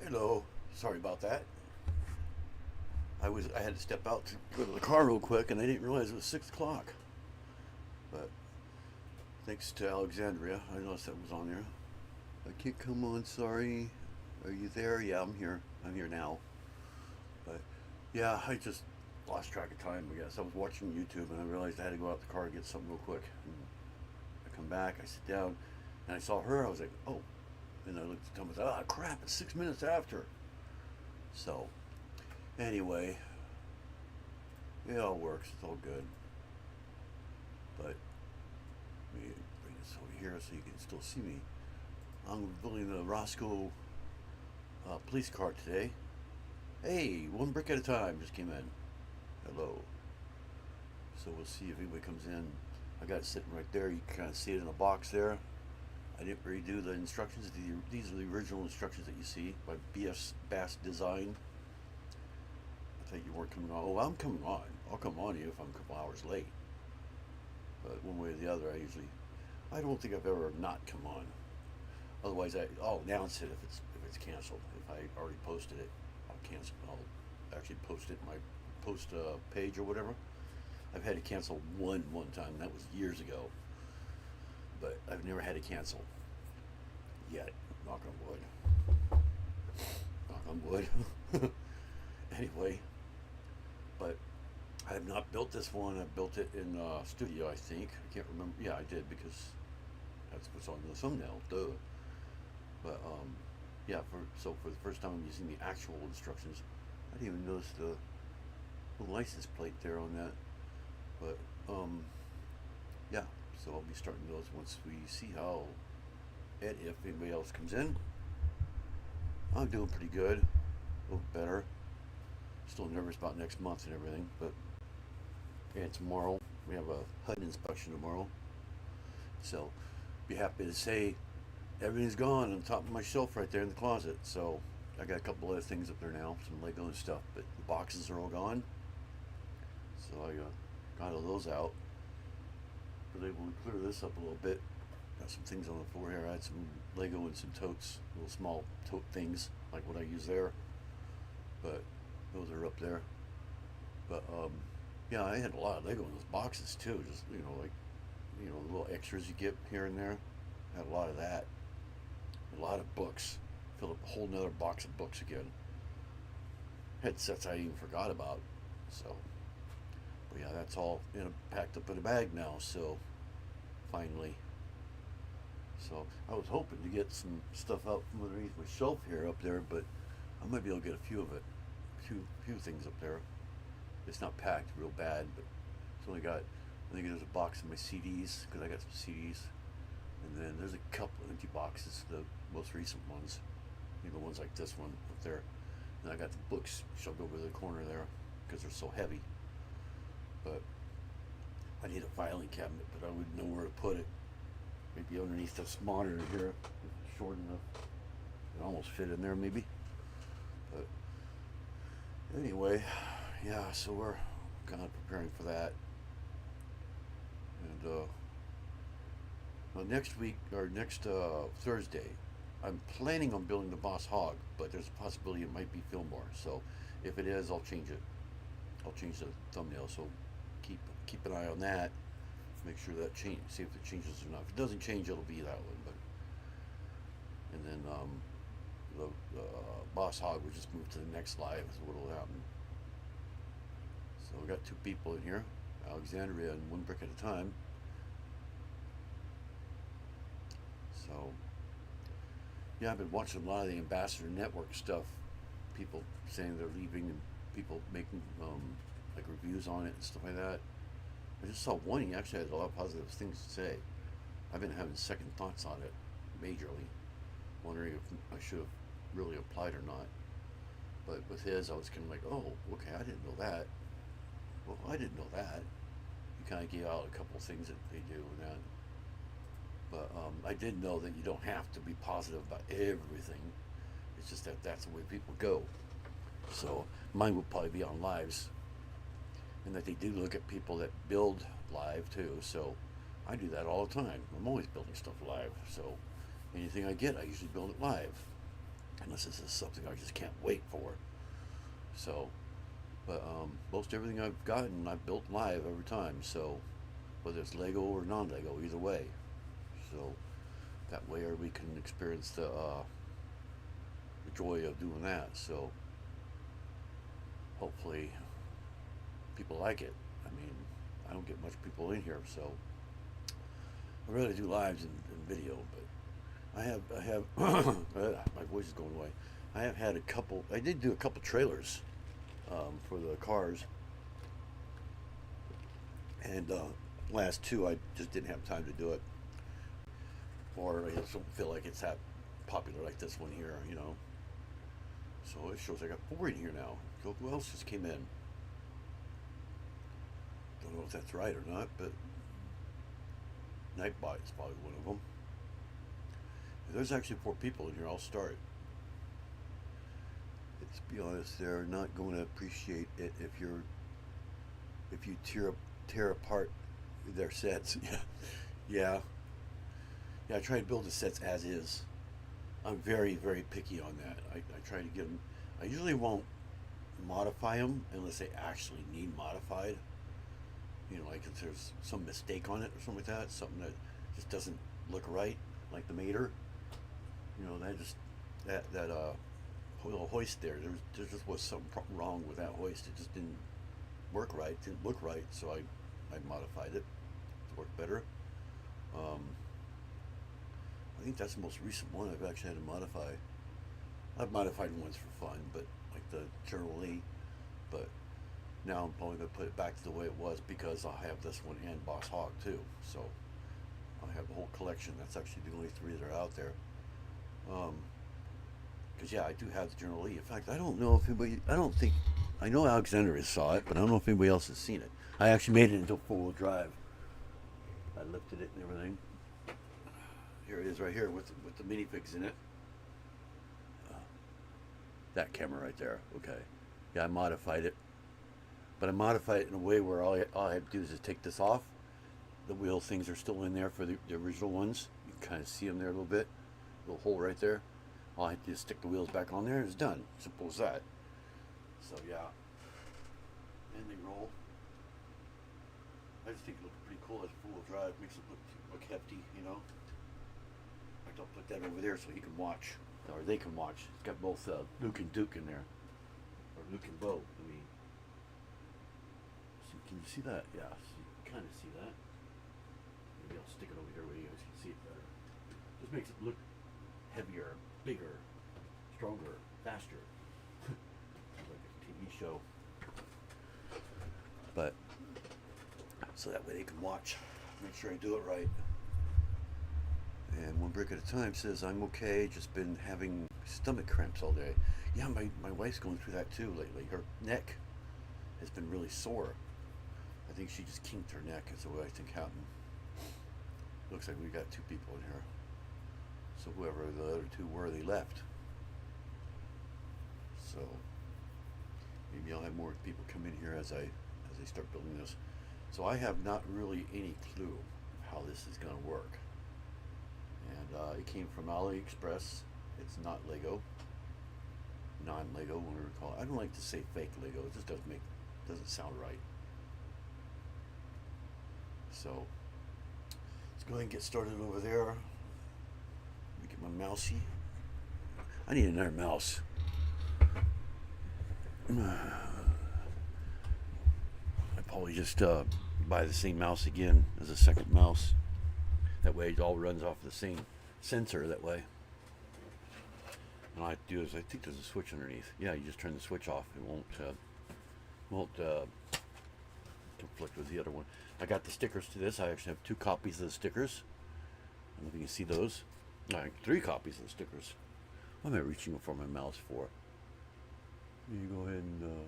Hello. Sorry about that. I had to step out to go to the car real quick, and I didn't realize it was 6 o'clock. But thanks to Alexandria, I noticed that was on there. I can't come on. Sorry. Are you there? Yeah, I'm here. I'm here now. But yeah, I just lost track of time. I guess I was watching YouTube, and I realized I had to go out the car and get something real quick. And I come back. I sit down, and I saw her. I was like, oh. And I looked at the time. I said, ah, crap! It's 6 minutes after. So anyway, it all works. It's all good. But let me bring this over here so you can still see me. I'm building the ROSCO police car today. Hey, one brick at a time just came in. Hello. So we'll see if anybody comes in. I got it sitting right there. You can kind of see it in a box there. I didn't redo the instructions. These are the original instructions that you see by BS Bass Design. I thought you weren't coming on. Oh, I'm coming on. I'll come on you if I'm a couple hours late. But one way or the other, I don't think I've ever not come on. Otherwise, I'll announce it if it's canceled. If I already posted it, I'll cancel. I'll actually post it in my post page or whatever. I've had to cancel one time. That was years ago. But I've never had to cancel yet. Knock on wood. Knock on wood. Anyway, but I have not built this one. I built it in studio, I think. I can't remember. Yeah, I did because that's what's on the thumbnail. Duh. But yeah. For the first time, I'm using the actual instructions. I didn't even notice the license plate there on that. But yeah. So I'll be starting those once we see how if anybody else comes in. I'm doing pretty good. A little better. Still nervous about next month and everything, but yeah, tomorrow we have a HUD inspection tomorrow. So be happy to say everything's gone on top of my shelf right there in the closet. So I got a couple other things up there now, some Lego and stuff, but the boxes are all gone. So I got all those out. Was able to clear this up a little bit. Got some things on the floor here. I had some Lego and some totes, little small tote things like what I use there. But those are up there. But yeah, I had a lot of Lego in those boxes too. Just like the little extras you get here and there. I had a lot of that. A lot of books. Filled up a whole nother box of books again. Headsets I even forgot about. So, but yeah, that's all packed up in a bag now. So, finally. So I was hoping to get some stuff out from underneath my shelf here up there, but I might be able to get a few of it. Few things up there. It's not packed real bad, but it's only got, I think there's a box of my CDs, because I got some CDs. And then there's a couple empty boxes, the most recent ones. Ones like this one up there. And I got the books shoved over the corner there, because they're so heavy. But I need a filing cabinet, but I wouldn't know where to put it. Maybe underneath this monitor here, short enough. It almost fit in there maybe. But anyway, yeah, so we're kind of preparing for that. And next week, or next Thursday, I'm planning on building the Boss Hog, but there's a possibility it might be Fillmore. So if it is, I'll change it. I'll change the thumbnail, so keep an eye on that. Make sure that see if it changes or not. If it doesn't change, it'll be that one. But and then the Boss Hog will just move to the next live is what will happen. So we got two people in here, Alexandria and one brick at a time. So yeah, I've been watching a lot of the Ambassador Network stuff. People saying they're leaving and people making like reviews on it and stuff like that. I just saw one. He actually had a lot of positive things to say. I've been having second thoughts on it, majorly, wondering if I should have really applied or not. But with his, I was kind of like, oh, okay, I didn't know that. Well, I didn't know that. He kind of gave out a couple of things that they do and that. But I did know that you don't have to be positive about everything. It's just that that's the way people go. So mine will probably be on lives. And that they do look at people that build live too. So I do that all the time. I'm always building stuff live. So anything I get, I usually build it live. unless this is something I just can't wait for. So, but most everything I've gotten, I've built live every time. So, whether it's Lego or non-Lego, either way. So that way everybody can experience the joy of doing that. So hopefully people like it. I mean, I don't get much people in here, so I really do lives and video. But I have my voice is going away. I have had a couple. I did do a couple trailers for the cars, and last two I just didn't have time to do it, or I just don't feel like it's that popular like this one here, you know. So it shows I got 4 in here now. So who else just came in? Don't know if that's right or not, but Nightbot is probably one of them. If there's actually 4 people in here, I'll start. Let's be honest, they're not going to appreciate it if you tear apart their sets. Yeah. I try to build the sets as is. I'm very, very picky on that. I try to get them. I usually won't modify them unless they actually need modified. You know, like if there's some mistake on it or something like that, something that just doesn't look right, like the mater. You know, that little hoist there. There just was something wrong with that hoist. It just didn't work right. Didn't look right. So I modified it to work better. I think that's the most recent one I've actually had to modify. I've modified ones for fun, but like the General Lee. But now I'm probably going to put it back to the way it was because I'll have this one and Boss Hog too. So I have the whole collection. That's actually the only 3 that are out there. Because yeah, I do have the General Lee. In fact, I don't know if anybody. I know Alexandria saw it, but I don't know if anybody else has seen it. I actually made it into 4-wheel drive. I lifted it and everything. Here it is right here with the minifigs in it. That camera right there. Okay. Yeah, I modified it. But I modified it in a way where all I had to do is just take this off. The wheel things are still in there for the original ones. You can kind of see them there a little bit. Little hole right there. All I had to do is stick the wheels back on there and it's done. Simple as that. So yeah. And they roll. I just think it looks pretty cool as 4-wheel drive. Makes it look hefty, you know. I'll put that over there so he can watch, or they can watch. It's got both Luke and Duke in there, or Luke and Bo. I mean, so can you see that? Yeah, so you can kind of see that. Maybe I'll stick it over here where you guys can see it better. Just makes it look heavier, bigger, stronger, faster, like a TV show. But so that way they can watch. Make sure I do it right. And One Brick at a Time says, I'm okay, just been having stomach cramps all day. Yeah, my wife's going through that too lately. Her neck has been really sore. I think she just kinked her neck is what I think happened. Looks like we got 2 people in here. So whoever the other 2 were, they left. So maybe I'll have more people come in here as I start building this. So I have not really any clue how this is going to work. And it came from AliExpress. It's not Lego, non-Lego, whatever you call it. I don't like to say fake Lego. It just doesn't sound right. So let's go ahead and get started over there. Let me get my mousey. I need another mouse. I probably just buy the same mouse again as a second mouse. That way it all runs off the same sensor that way. And all I have to do is, I think there's a switch underneath. Yeah, you just turn the switch off. It won't conflict with the other one. I got the stickers to this. I actually have 2 copies of the stickers. I don't know if you can see those. I have 3 copies of the stickers. What am I reaching for my mouse for? You go ahead and,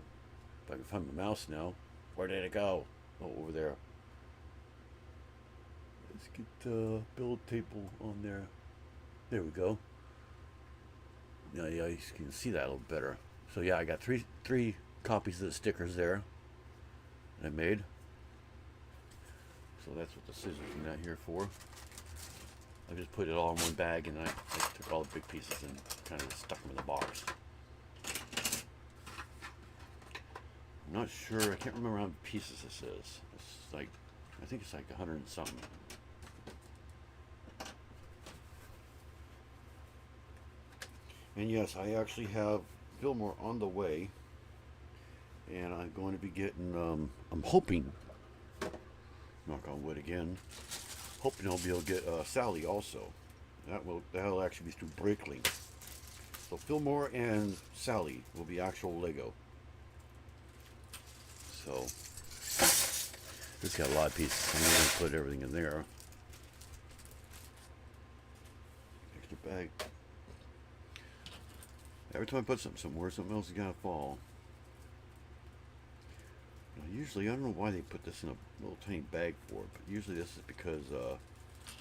if I can find my mouse now. Where did it go? Oh, over there. Let's get the build table on there. There we go. Yeah, you can see that a little better. So yeah, I got three copies of the stickers there that I made. So that's what the scissors are not here for. I just put it all in one bag, and I took all the big pieces and kind of stuck them in the box. I'm not sure, I can't remember how many pieces this is. It's like, I think it's like 100 and something. And yes, I actually have Fillmore on the way, and I'm going to be getting, I'm hoping, knock on wood again, hoping I'll be able to get Sally also. That'll actually be through BrakeLink. So Fillmore and Sally will be actual Lego. So this got a lot of pieces. I'm going to put everything in there. Extra bag. Every time I put something somewhere, something else is gonna fall. Now, usually, I don't know why they put this in a little tiny bag for it, but usually this is because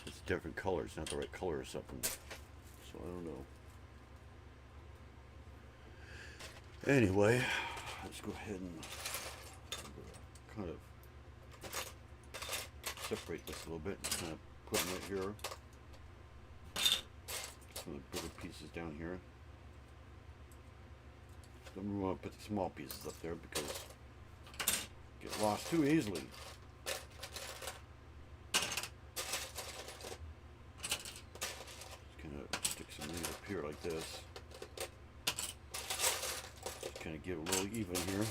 it's different colors, not the right color or something. So I don't know. Anyway, let's go ahead and kind of separate this a little bit and kind of put them right here. Some of the bigger pieces down here. Don't really want to put the small pieces up there because they get lost too easily. Just kind of stick some of these up here like this. Just kind of get a little even here.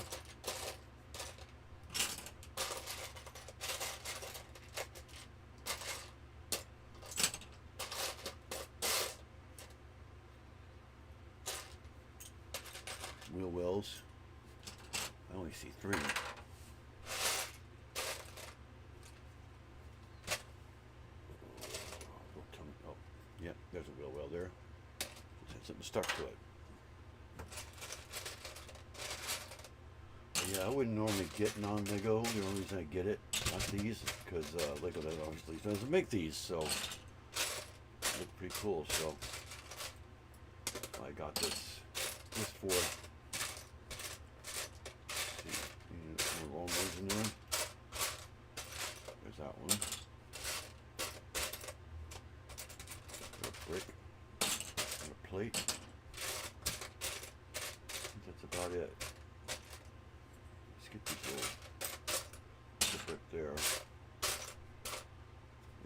Wheel wells. I only see 3. Oh, yeah, there's a wheel well there. Just had something stuck to it. But yeah, I wouldn't normally get non-Lego. The only reason I get it, not these, is because Lego obviously doesn't make these, so they look pretty cool. So I got this for. Long ones in there. There's that one. Got a brick and a plate. I think that's about it. Let's get these little brick there.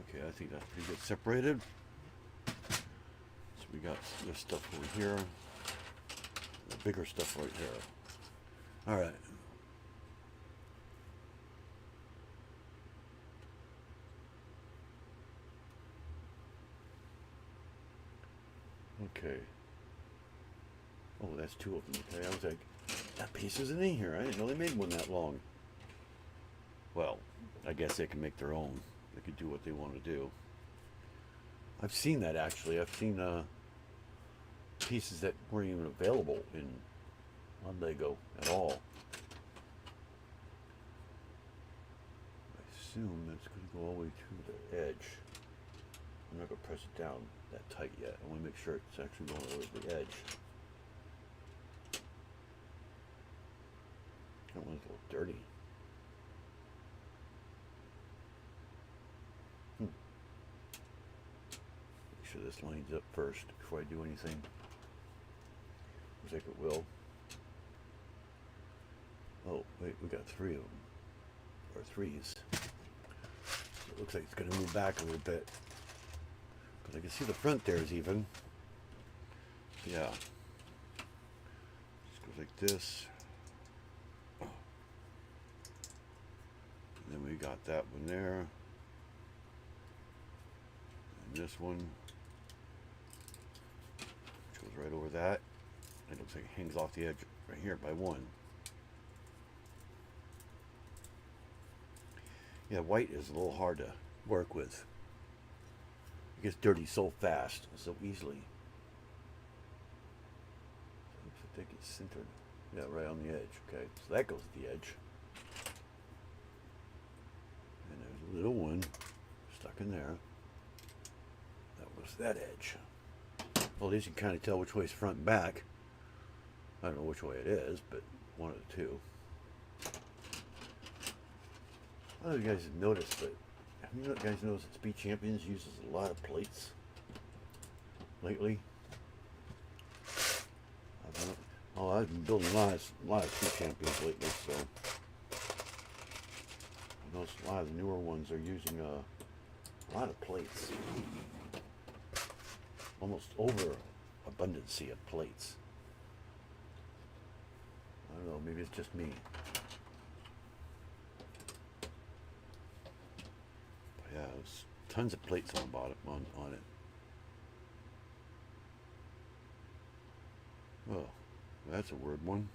Okay, I think that's pretty good separated. So we got this stuff over here. The bigger stuff right here. All right. Okay. Oh, that's 2 of them. Okay, I was like, that piece isn't in here. I didn't know they made one that long. Well, I guess they can make their own. They could do what they want to do. I've seen that actually. I've seen pieces that weren't even available on Lego at all. I assume that's going to go all the way to the edge. I'm not going to press it down that tight yet. I want to make sure it's actually going over the edge. That one's a little dirty. Make sure this lines up first before I do anything. Looks like it will. Oh, wait, we got 3 of them. Or 3s. So it looks like it's going to move back a little bit. I can see the front there is even. Yeah. Just goes like this. And then we got that one there. And this one. Which goes right over that. It looks like it hangs off the edge right here by 1. Yeah, white is a little hard to work with. It gets dirty so fast, so easily. Looks like they get centered. Yeah, right on the edge. Okay, so that goes to the edge. And there's a little one stuck in there. That was that edge. Well, at least you can kind of tell which way is front and back. I don't know which way it is, but one of the 2. I don't know if you guys have noticed, but have you guys noticed that Speed Champions uses a lot of plates? lately. I've been building a lot of street champions lately, so I noticed a lot of the newer ones are using a lot of plates, almost overabundancy of plates. I don't know, maybe it's just me. But yeah, there's tons of plates on the bottom on it. Oh, that's a weird one.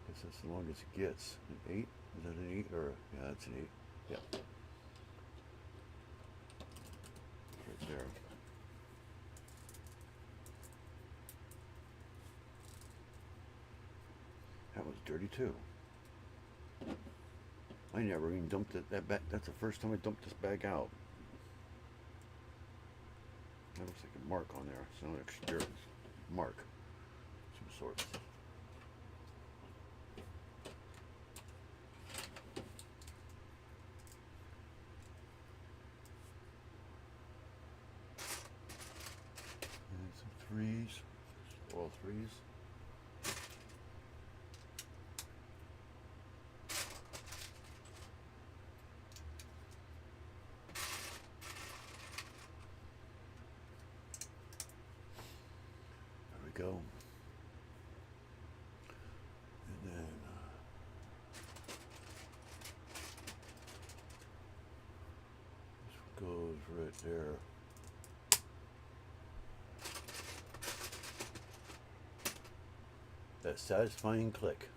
Guess that's the longest it gets. An 8? Is that an 8? Or yeah, that's an 8. Yeah. Right there. That was dirty too. I never even dumped that bag. That's the first time I dumped this bag out. That looks like a mark on there. It's not an exterior mark of some sort. And some threes, all threes. Go. And then this goes right there. That satisfying click.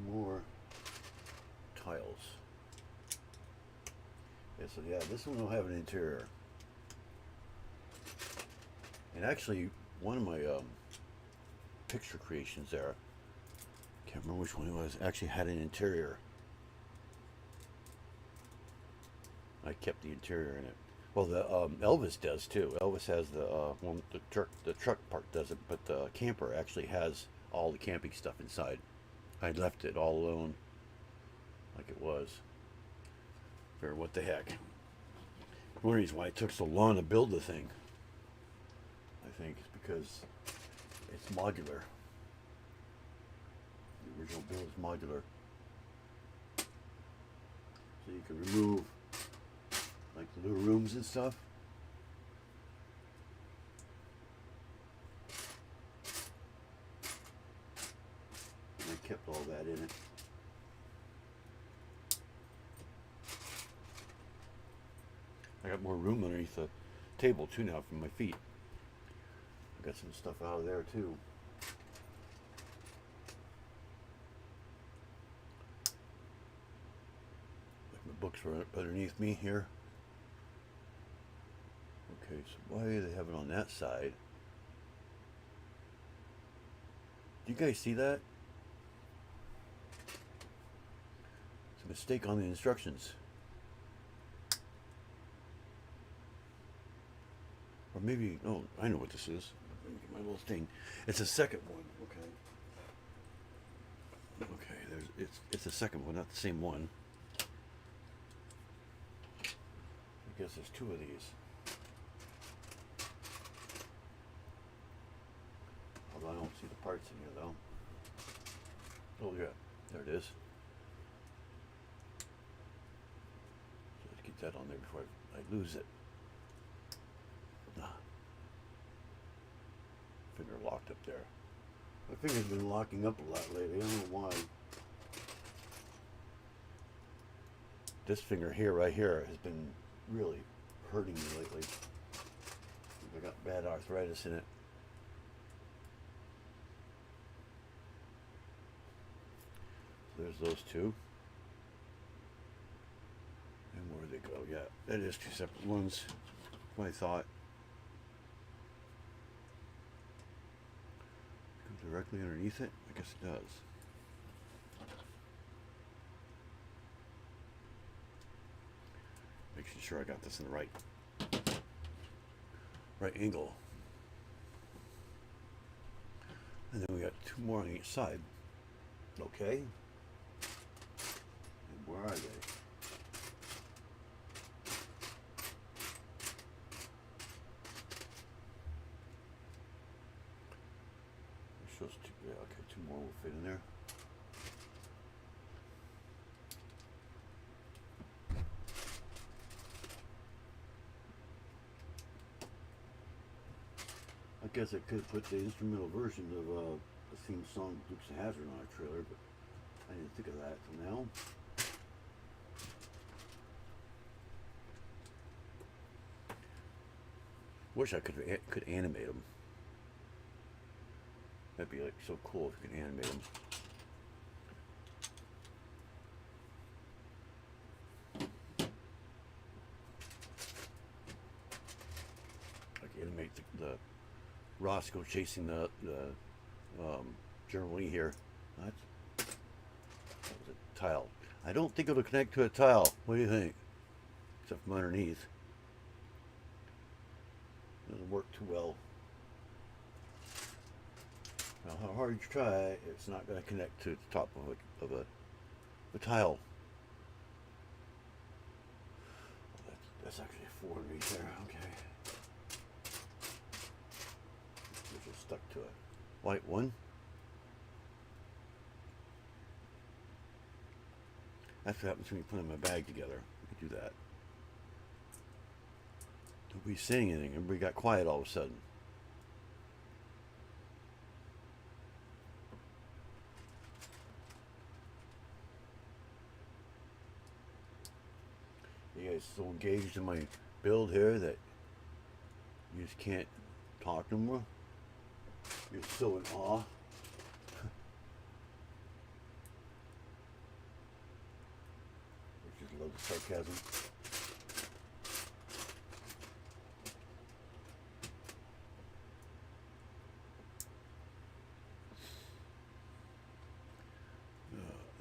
More tiles. Yeah, so yeah, this one will have an interior. And actually, one of my picture creations there, can't remember which one it was, actually had an interior. I kept the interior in it. Well, the Elvis does too. Elvis has the truck part doesn't, but the camper actually has all the camping stuff inside. I left it all alone, like it was. Or what the heck? One reason why it took so long to build the thing, I think, is because it's modular. The original build is modular. So you can remove, like, the little rooms and stuff. Kept all that in it. I got more room underneath the table too now for my feet. I got some stuff out of there too. Like my books were underneath me here. Okay, so why do they have it on that side? Do you guys see that? Mistake on the instructions, or maybe, oh, I know what this is. Let me get my little thing. It's a second one. Okay, it's a second one, not the same one. I guess there's two of these. Although I don't see the parts in here though. Oh yeah, there it is. That on there before I lose it. Finger locked up there. My finger's been locking up a lot lately. I don't know why. This finger here, right here, has been really hurting me lately. I got bad arthritis in it. So there's those two. And where they go? Yeah, that is two separate ones. That's what I thought. Go directly underneath it? I guess it does. Making sure I got this in the right angle. Two more on each side. Okay. And where are they? It shows two, yeah, okay, two more will fit in there. I guess I could put the instrumental version of the theme song Dukes of Hazzard on a trailer, but I didn't think of that till now. Wish I could animate them. That'd be like so cool if you could animate them. Like animate the Roscoe chasing the General Lee here. That was a tile. I don't think it'll connect to a tile. What do you think? Except from underneath. It doesn't work too well. Now, how hard you try, it's not going to connect to the top of a tile. Oh, that's actually a 4 right there. Okay. It's just stuck to it. White one. That's what happens when you put in my bag together. You can do that. Nobody's saying anything. Everybody got quiet all of a sudden. You guys so engaged in my build here that you just can't talk no more. You're so in awe. I just love the sarcasm.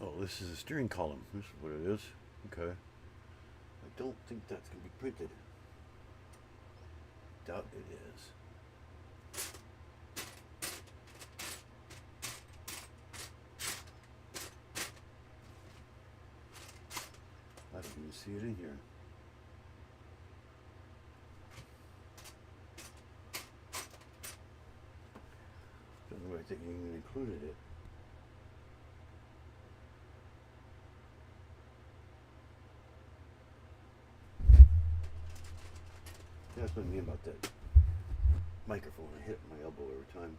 Oh, this is a steering column. This is what it is. Okay. I don't think that's going to be printed. Doubt it is. I don't even see it in here. Don't know if I think you even included it. That's what I mean about that microphone. I hit my elbow every time.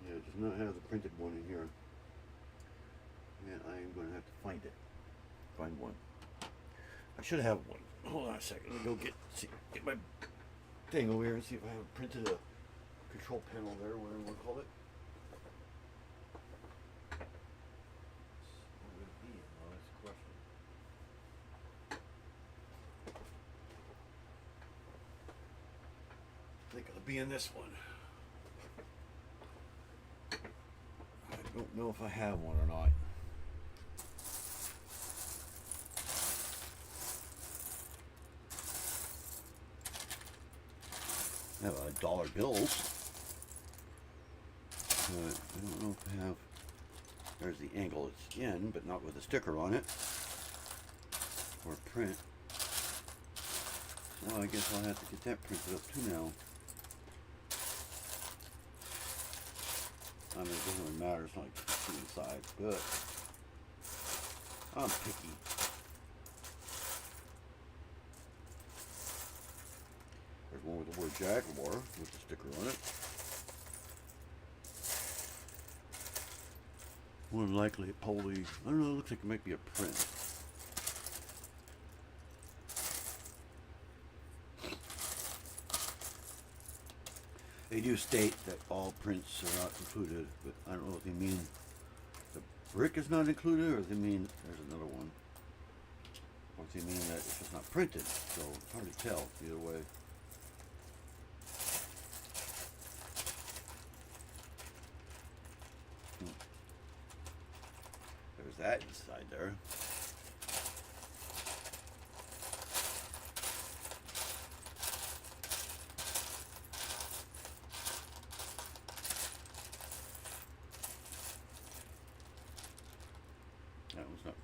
Yeah, it does not have the printed one in here. And I am going to have to find it. Find one. I should have one. Hold on a second. Let me go get my thing over here and see if I have printed a control panel there, whatever you want to call it. I think I'll be in this one. I don't know if I have one or not. I have dollar bills. But I don't know if I have. There's the angle it's in, but not with a sticker on it. Or print. Well, I guess I'll have to get that printed up too now. I mean, it doesn't really matter, it's not like it's inside, but I'm picky. There's one with the word Jaguar with the sticker on it. More than likely, probably, I don't know, it looks like it might be a print. They do state that all prints are not included, but I don't know what they mean. The brick is not included, or they mean there's another one. Or they mean that it's just not printed, so it's hard to tell either way. There's that inside there.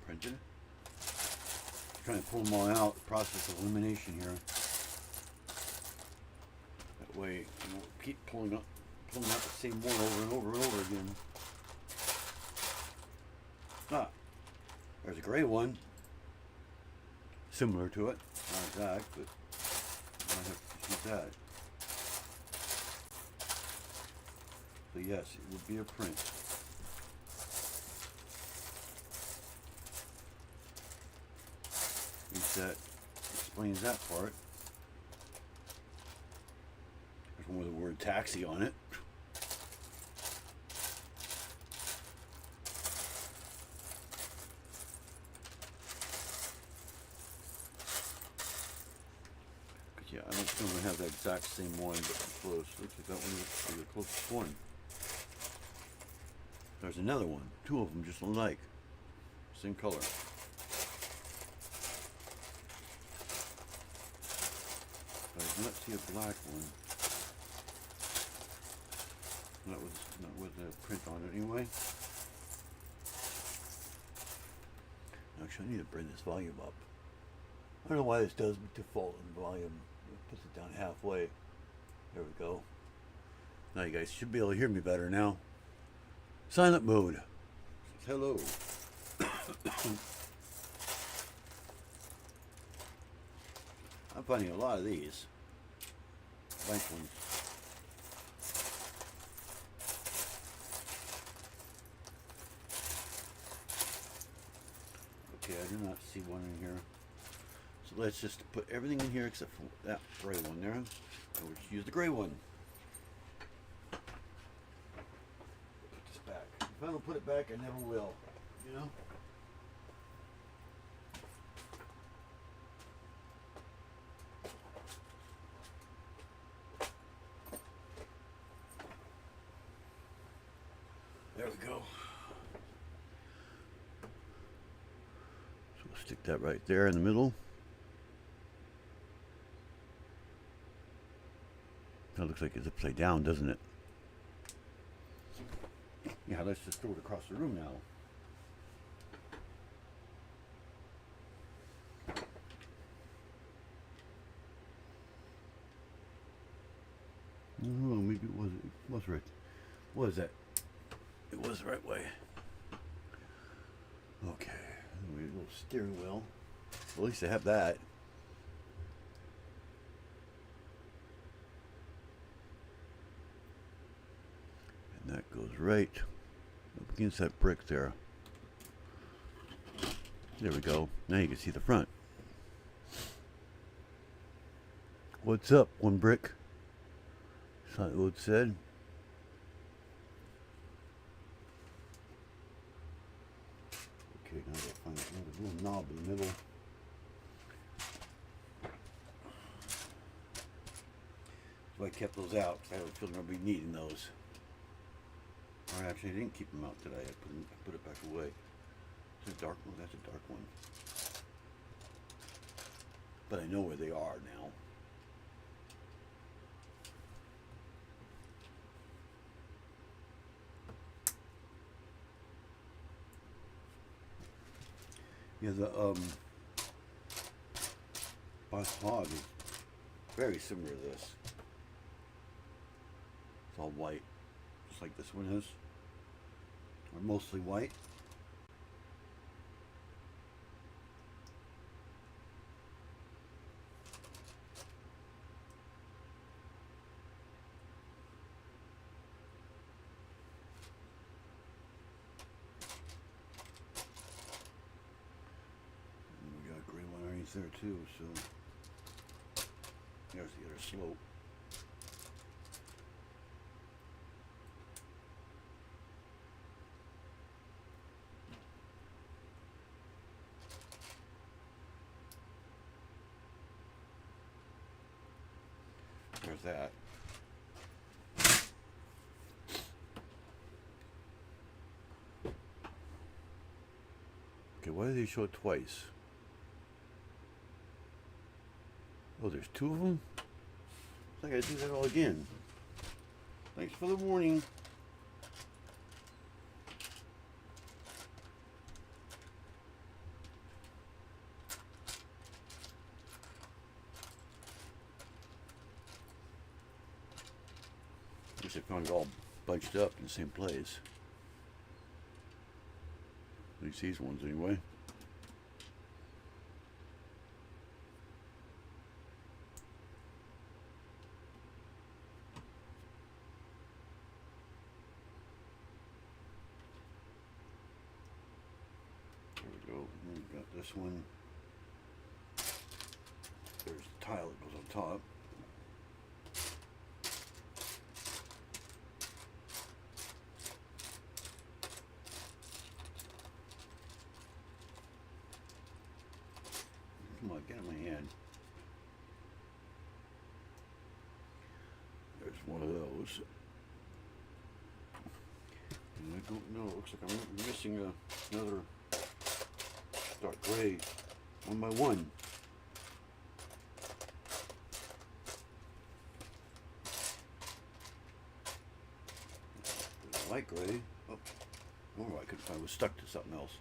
printed. Trying to pull them all out, process of elimination here. That way you won't keep pulling out the same one over and over and over again. Ah, there's a gray one. Similar to it. Not exact, but I have to use that. So yes, it would be a print. At least that explains that part. There's one with the word taxi on it. Yeah, I don't think I have the exact same one, but close. Looks like that one looks like the closest one. There's another one. Two of them just alike. Same color. I did not see a black one. Not with a print on it anyway. Actually, I need to bring this volume up. I don't know why this does default in volume. It puts it down halfway. There we go. Now you guys should be able to hear me better now. Silent mode. Hello. I'm finding a lot of these. Blank ones. Okay, I do not see one in here. So let's just put everything in here except for that gray one there. And we'll just use the gray one. Put this back. If I don't put it back, I never will. You know? There we go. So we'll stick that right there in the middle. That looks like it's upside down, doesn't it? Yeah, let's just throw it across the room now. Oh, maybe it was right. What is that? It was the right way. Okay, a little steering wheel. Well, at least I have that. And that goes right up against that brick there. There we go. Now you can see the front. What's up, one brick? That's what it said. Okay, now I gotta find a little knob in the middle. So I kept those out because I had a feeling I'd be needing those. Or actually, I didn't keep them out today. I put it back away. Is it a dark one? That's a dark one. But I know where they are now. Yeah, the Boss Hog is very similar to this. It's all white, just like this one is. Or mostly white. There too, so there's the other slope. There's that. Okay, why do they show it twice? Oh, there's two of them? I gotta do that all again. Thanks for the warning. Guess I found it all bunched up in the same place. At least these ones anyway. There we go. We've got this one. There's the tile that goes on top. Come on, get in my hand. There's one of those. And I don't know, it looks like I'm missing another dark gray 1x1. Light gray. Oh, I couldn't find it. Was stuck to something else.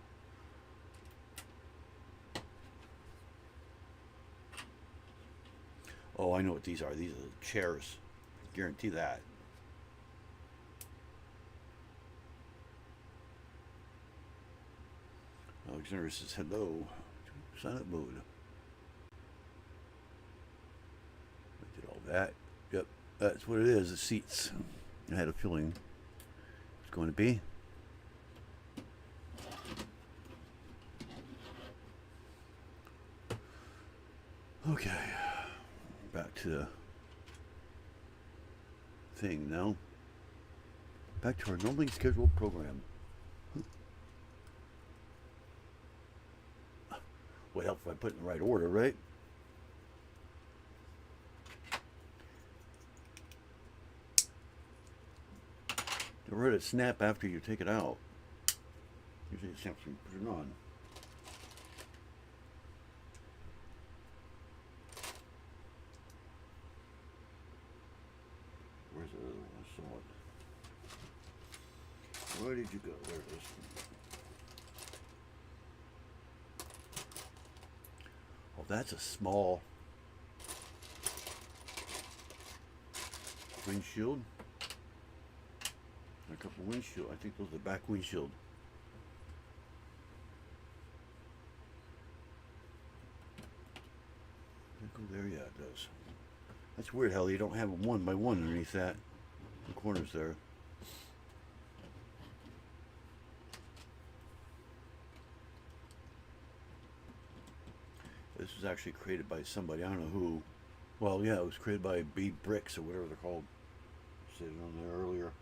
Oh, I know what these are. These are the chairs. I guarantee that. Alexander says hello. Silent mode. I did all that. Yep, that's what it is. The seats. I had a feeling it's going to be. Okay. Back to the thing now. Back to our normally scheduled program. Would help if I put it in the right order, right? Don't let it snap after you take it out. Usually it snaps when you put it on. Where's the other one? I saw it. Where did you go? There it is. Oh, that's a small windshield. A couple windshield. I think those are the back windshield. Go there, yeah, it does. That's weird how you don't have them one by one underneath that. The corners there. This was actually created by somebody, I don't know who. Well, yeah, it was created by B Bricks or whatever they're called. Sitting on there earlier.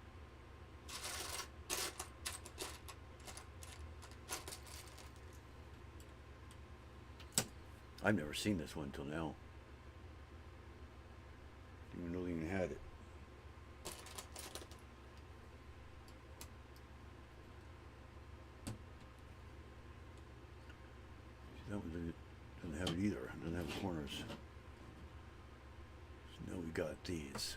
I've never seen this one until now. Didn't even know they even had it. That one doesn't have it either. It doesn't have the corners. So now we got these.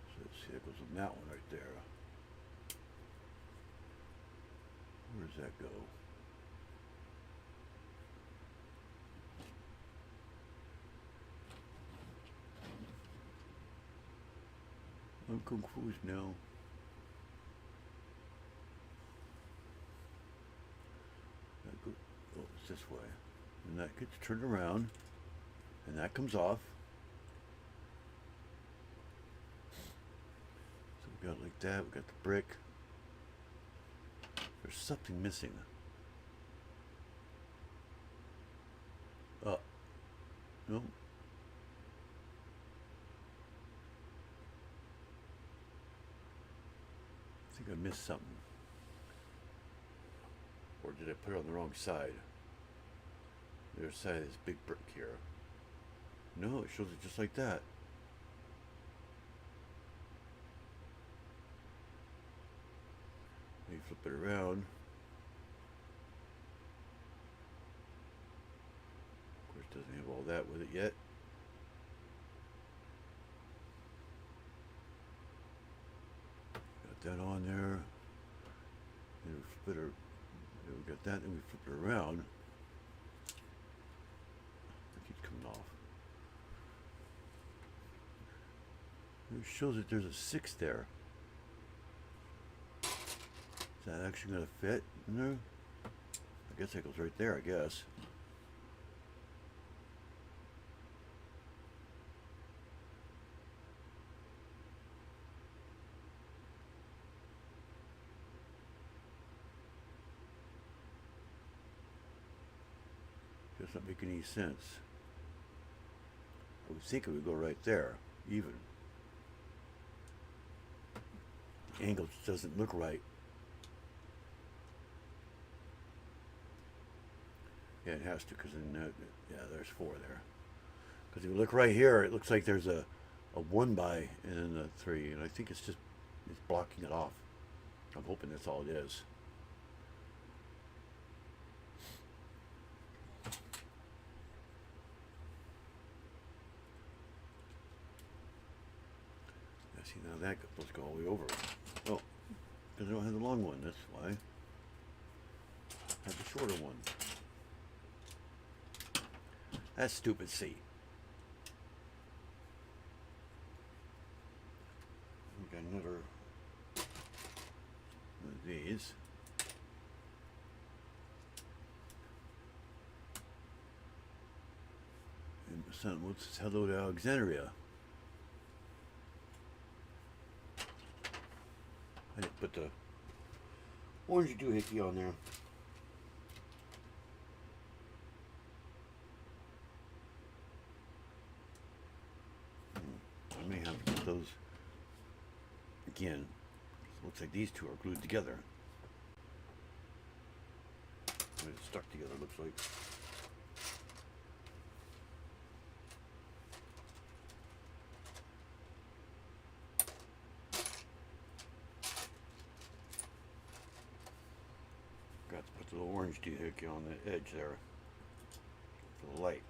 So let's see, that goes on that one right there. Where does that go? I'm confused now. Oh, it's this way. And that gets turned around. And that comes off. So we got it like that. We got the brick. There's something missing. No. I think I missed something. Or did I put it on the wrong side? The other side is big brick here. No, it shows it just like that. You flip it around. Of course, it doesn't have all that with it yet. Got that on there. And flip it Okay, we got that, and we flip it around. It keeps coming off. It shows that there's a 6 there. Is that actually going to fit in there? I guess that goes right there, I guess. Doesn't make any sense. I would think it would go right there, even. The angle just doesn't look right. Yeah, it has to, because then, yeah, there's 4 there. Because if you look right here, it looks like there's a 1 by and then a 3, and I think it's blocking it off. I'm hoping that's all it is. See, now that supposed to go all the way over. Oh, because I don't have the long one, that's why. I have the shorter one. That's stupid seat. We got another one of these. And the son wants hello to Alexandria. I didn't put the orange doohickey on there. I may have to put those again. Looks like these 2 are glued together. It's stuck together, looks like. Got to put the little orange doohickey on the edge there for the light.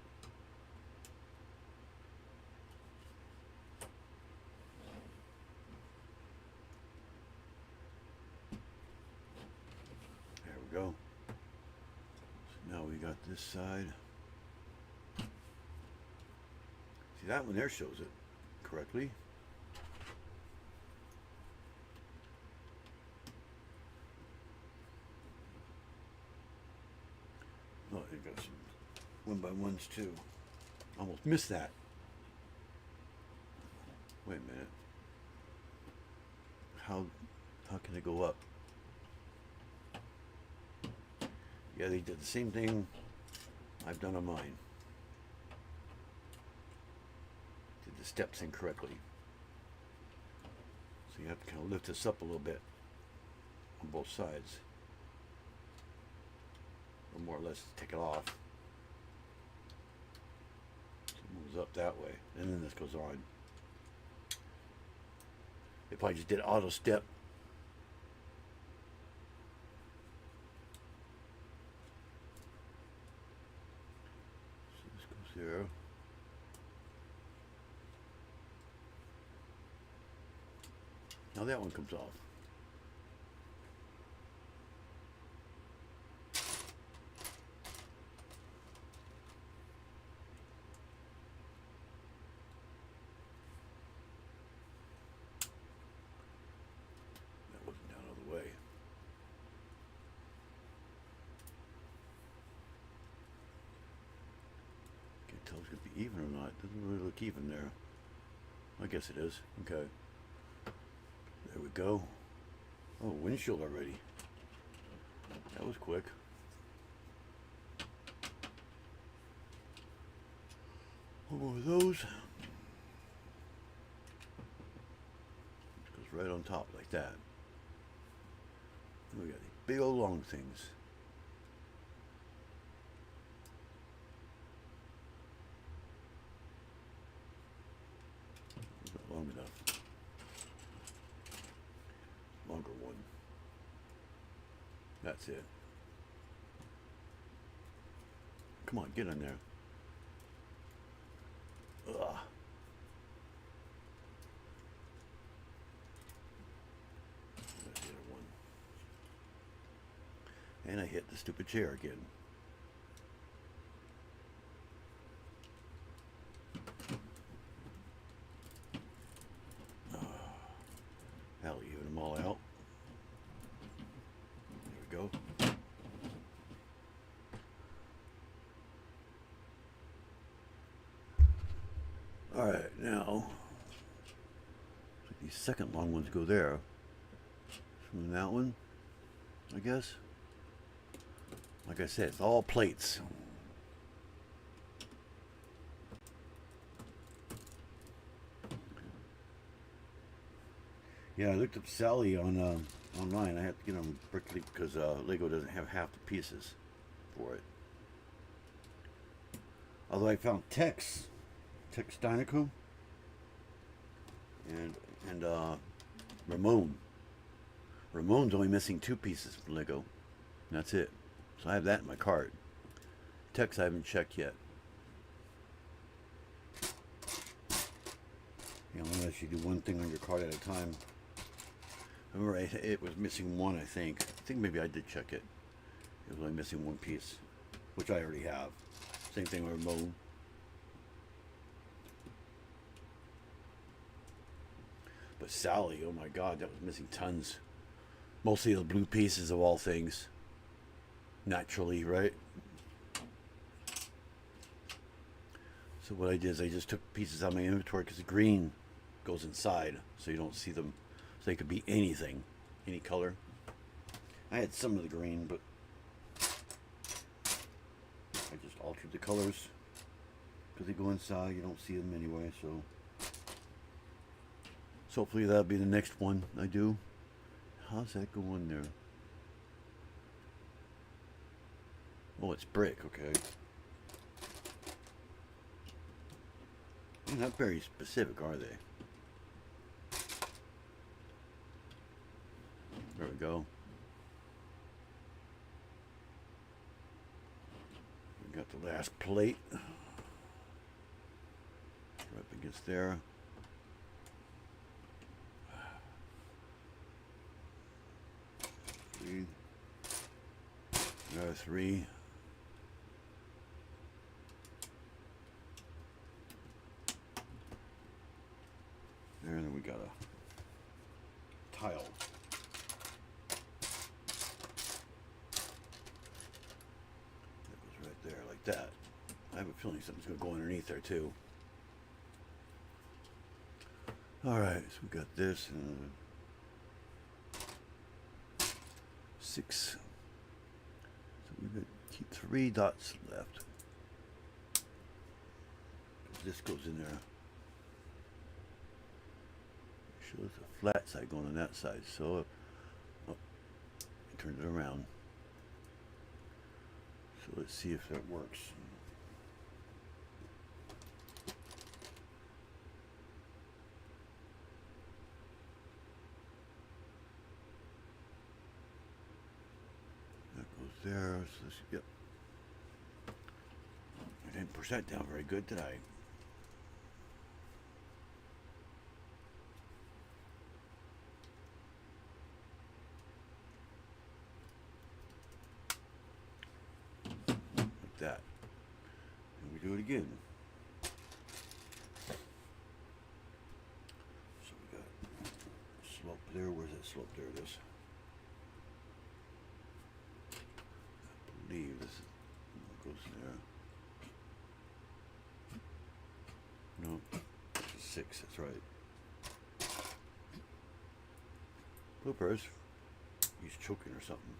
There we go. So now we got this side. See, that one there shows it correctly. Oh, you got some 1x1s too. Almost missed that. Wait a minute. How can they go up? Yeah, they did the same thing I've done on mine. Did the steps incorrectly. So you have to kind of lift this up a little bit on both sides. Or more or less take it off. So it moves up that way. And then this goes on. If I just did auto step. So this goes there. Now that one comes off. Tell if it's going to be even or not. Doesn't really look even there. I guess it is. Okay. There we go. Oh, windshield already. That was quick. One more of those. It goes right on top like that. And we got these big old long things. Long enough. Longer one. That's it. Come on, get in there. Ugh. That's the other one. And I hit the stupid chair again. That'll even them all out. There we go. Alright, now these second long ones go there. From that one, I guess. Like I said, it's all plates. Yeah, I looked up Sally on online. I had to get them Brickley because Lego doesn't have half the pieces for it. Although I found Tex Dinoco, and Ramon. Ramon's only missing 2 pieces from Lego. And that's it. So I have that in my cart. Tex I haven't checked yet. You know, unless you do one thing on your cart at a time. I remember it was missing 1, I think. I think maybe I did check it. It was only missing 1 piece, which I already have. Same thing with Ramon. But Sally, oh my God, that was missing tons. Mostly the blue pieces of all things. Naturally, right? So what I did is I just took pieces out of my inventory because the green goes inside, so you don't see them. So they could be anything, any color. I had some of the green, but I just altered the colors because they go inside. You don't see them anyway, so hopefully that'll be the next one I do. How's that going there? Oh, it's brick, okay. They're not very specific, are they? There we go. We got the last plate. Right up against there. Another 3. There, and then we got a tile. That goes right there, like that. I have a feeling something's going to go underneath there, too. Alright, so we got this and 6. So we've got 3 dots left. This goes in there. Shows a flat side going on that side, so I turned it around. So let's see if that works. That goes there. So this, yep. I didn't push that down very good, did I? That, and we do it again. So we got slope there. Where's that slope? There it is. I believe this goes in there. No, this is 6. That's right. Bloopers. He's choking or something.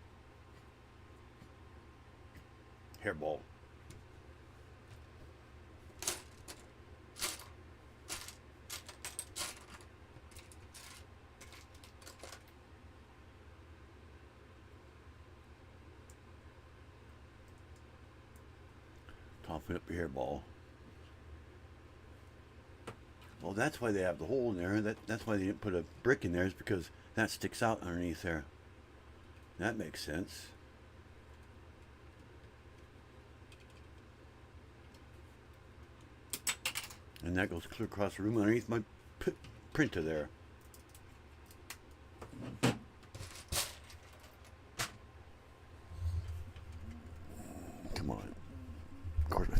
Hairball. Topping up your hairball. Well, that's why they have the hole in there. That's why they didn't put a brick in there, is because that sticks out underneath there. That makes sense. And that goes clear across the room underneath my printer there.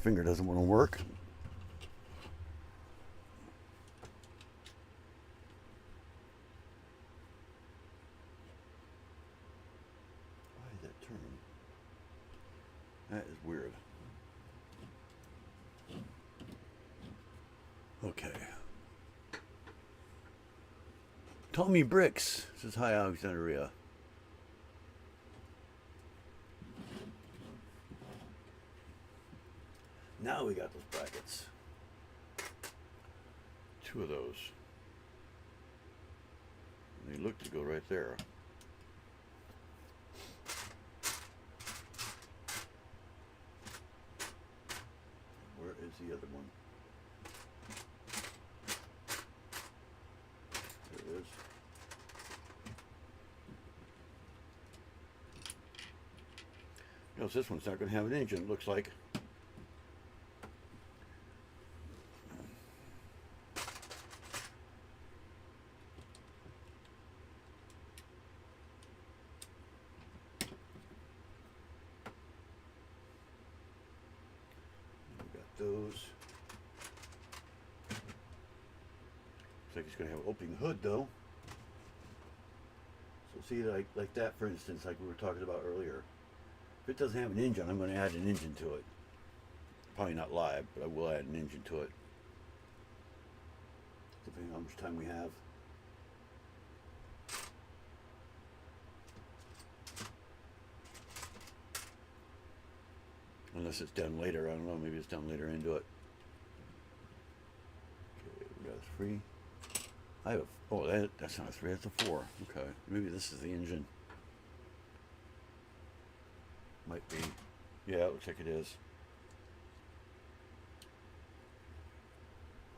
finger doesn't want to work. Why did that turn? That is weird. Okay. Tommy Bricks says, hi, Alexandria. Now we got those brackets. 2 of those. They look to go right there. Where is the other one? There it is. Notice this one's not going to have an engine, it looks like. Those. Looks like it's going to have an opening hood though. So see, like that for instance, like we were talking about earlier. If it doesn't have an engine, I'm going to add an engine to it. Probably not live, but I will add an engine to it. Depending on how much time we have. Unless it's done later, I don't know, maybe it's done later into it. Okay, we got a 3. I have a, oh, that's not a 3, that's a 4. Okay, maybe this is the engine. Might be. Yeah, it looks like it is.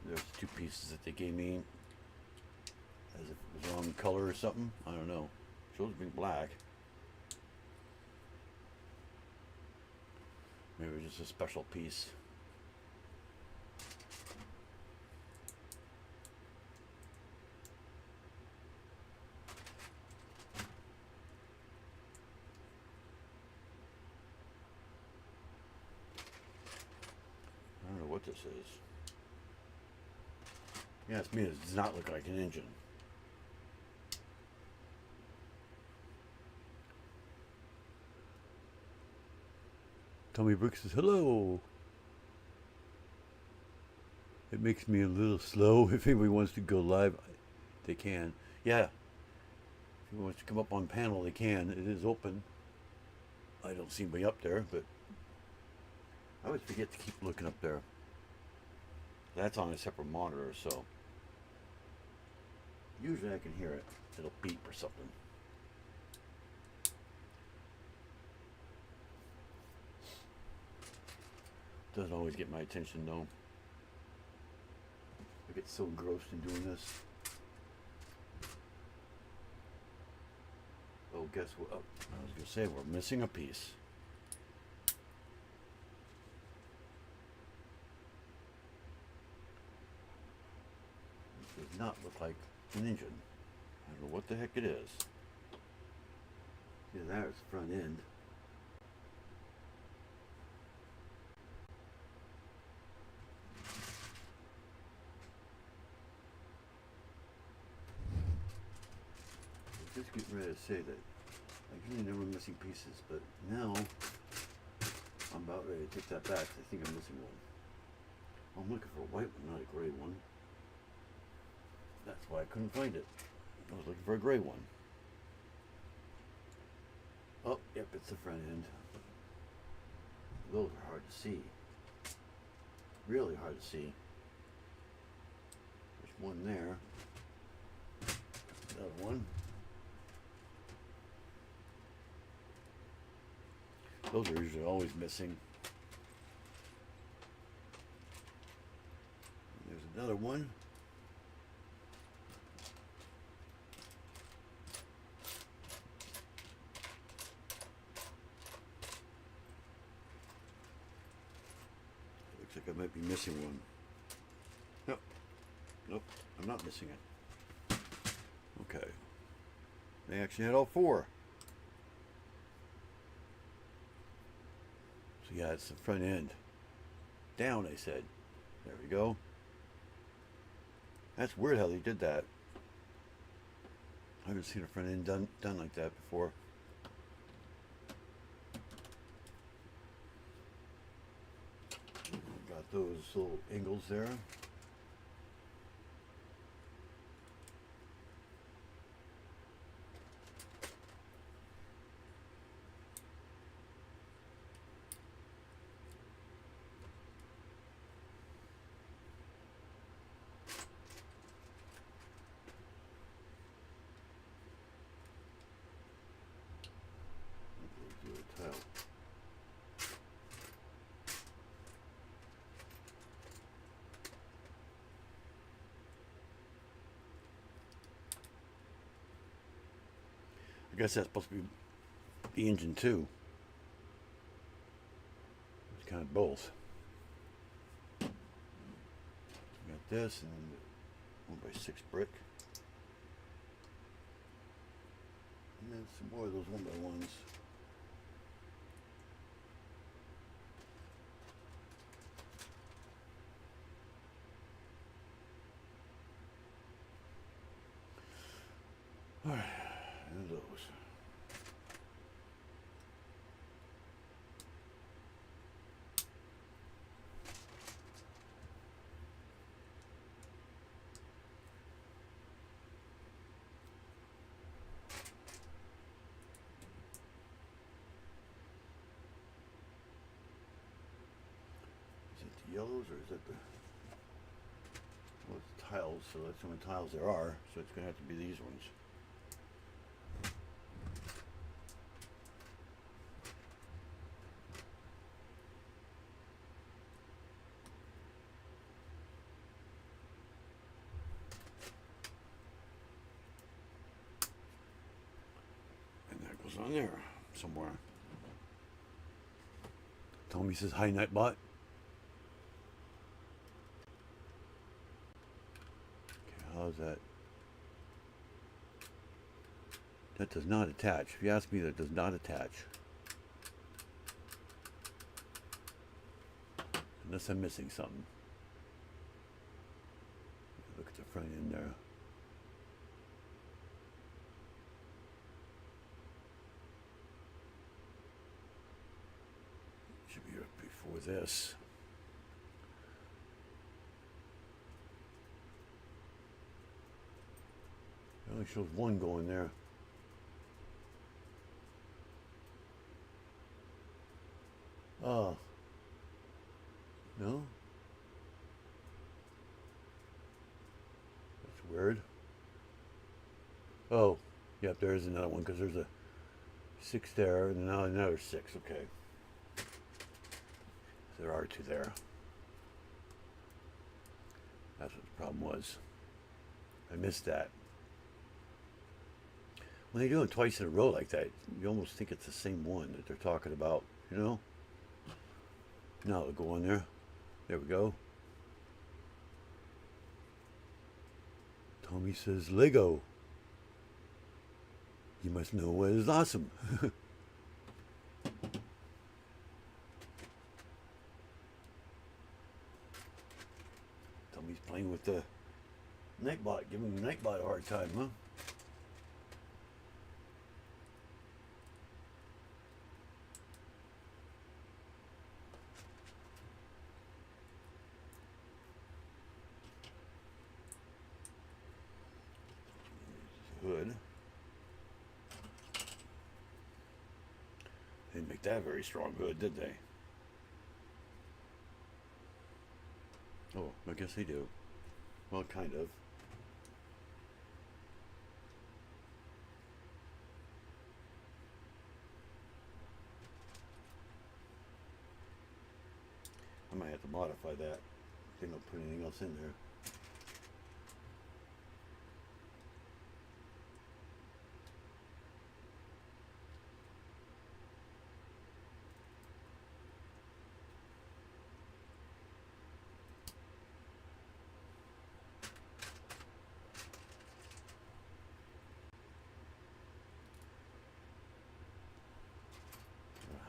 There's 2 pieces that they gave me. As if it was the wrong color or something. I don't know. Shows being black. Maybe just a special piece. I don't know what this is. Yeah, it's me. It does not look like an engine. Tommy Brooks says, hello. It makes me a little slow. If anybody wants to go live, they can. Yeah. If anyone wants to come up on panel, they can. It is open. I don't see anybody up there, but I always forget to keep looking up there. That's on a separate monitor, so usually I can hear it. It'll beep or something. Doesn't always get my attention though. I get so engrossed in doing this. Oh, guess what? Oh, I was gonna say we're missing a piece. This does not look like an engine. I don't know what the heck it is. Yeah, there's the front end. Just getting ready to say that I usually never missing pieces, but now I'm about ready to take that back. I think I'm missing one. I'm looking for a white one, not a gray one. That's why I couldn't find it. I was looking for a gray one. Oh, yep, it's the front end. Those are hard to see. Really hard to see. There's one there. Another one. Those are usually always missing. There's another one. Looks like I might be missing one. Nope. Nope, I'm not missing it. Okay. They actually had all 4. So yeah, it's the front end. down, I said. There we go. That's weird how they did that. I haven't seen a front end done like that before. Got those little angles there. I guess that's supposed to be the engine too. It's kind of both. Got this and 1x6 brick. And then some more of those 1x1s. Alright, and those. Is it the yellows or is it the, well, it's tiles, so that's how many tiles there are, so it's going to have to be these ones. On there somewhere. Tommy says hi, Nightbot. Okay, how's that? That does not attach. If you ask me, that does not attach. Unless I'm missing something. Look at the front end there. Should be up before this. It only shows one going there. Oh. No? That's weird. Oh, yep, there is another one because there's a 6 there and now another 6. Okay. There are 2 there. That's what the problem was. I missed that. When they do it twice in a row like that, you almost think it's the same one that they're talking about, you know? Now it'll go on there. There we go. Tommy says, Lego. You must know what is awesome. Tommy's playing with the Nightbot, giving the Nightbot a hard time, huh? Hood. They didn't make that a very strong hood, did they? Oh, I guess they do. Well, kind of. I might have to modify that. They don't put anything else in there.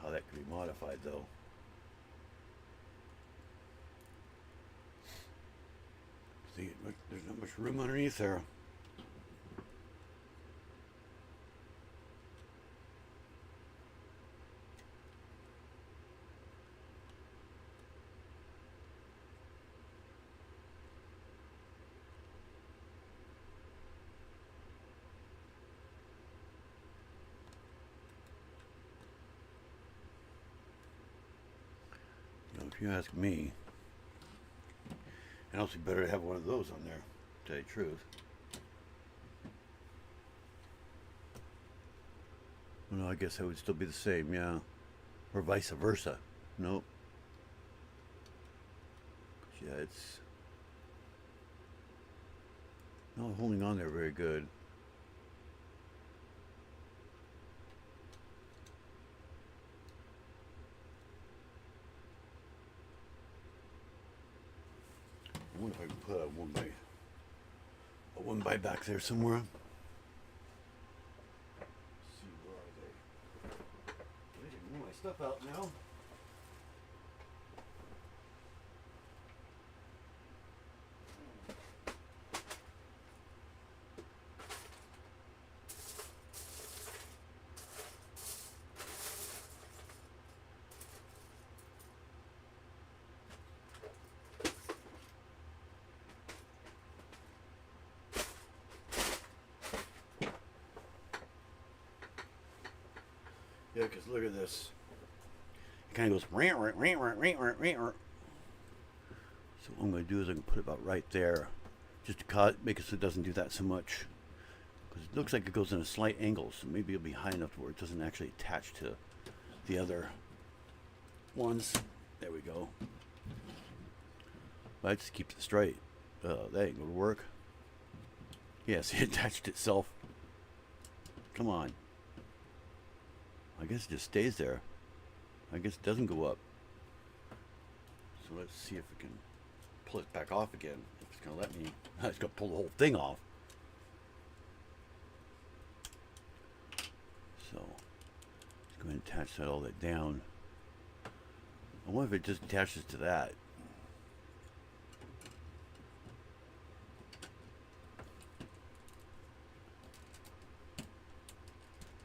How that could be modified though. See, there's not much room underneath there. If you ask me, and also better to have one of those on there, to tell you the truth. Well, no, I guess that would still be the same, yeah. Or vice versa. Nope. Yeah, it's not holding on there very good. I wonder if I can put a one by back there somewhere. Let's see, where are they? I need to move my stuff out now. Yeah, because look at this. It kind of goes. So what I'm going to do is I'm going to put it about right there, just to make it so it doesn't do that so much. Because it looks like it goes in a slight angle, so maybe it'll be high enough to where it doesn't actually attach to the other ones. There we go. But I just keep it straight. That ain't going to work. Yeah, see, it attached itself. Come on. I guess it just stays there. I guess it doesn't go up. So let's see if we can pull it back off again. If it's going to let me. It's going to pull the whole thing off. So let's go ahead and attach that all that down. I wonder if it just attaches to that.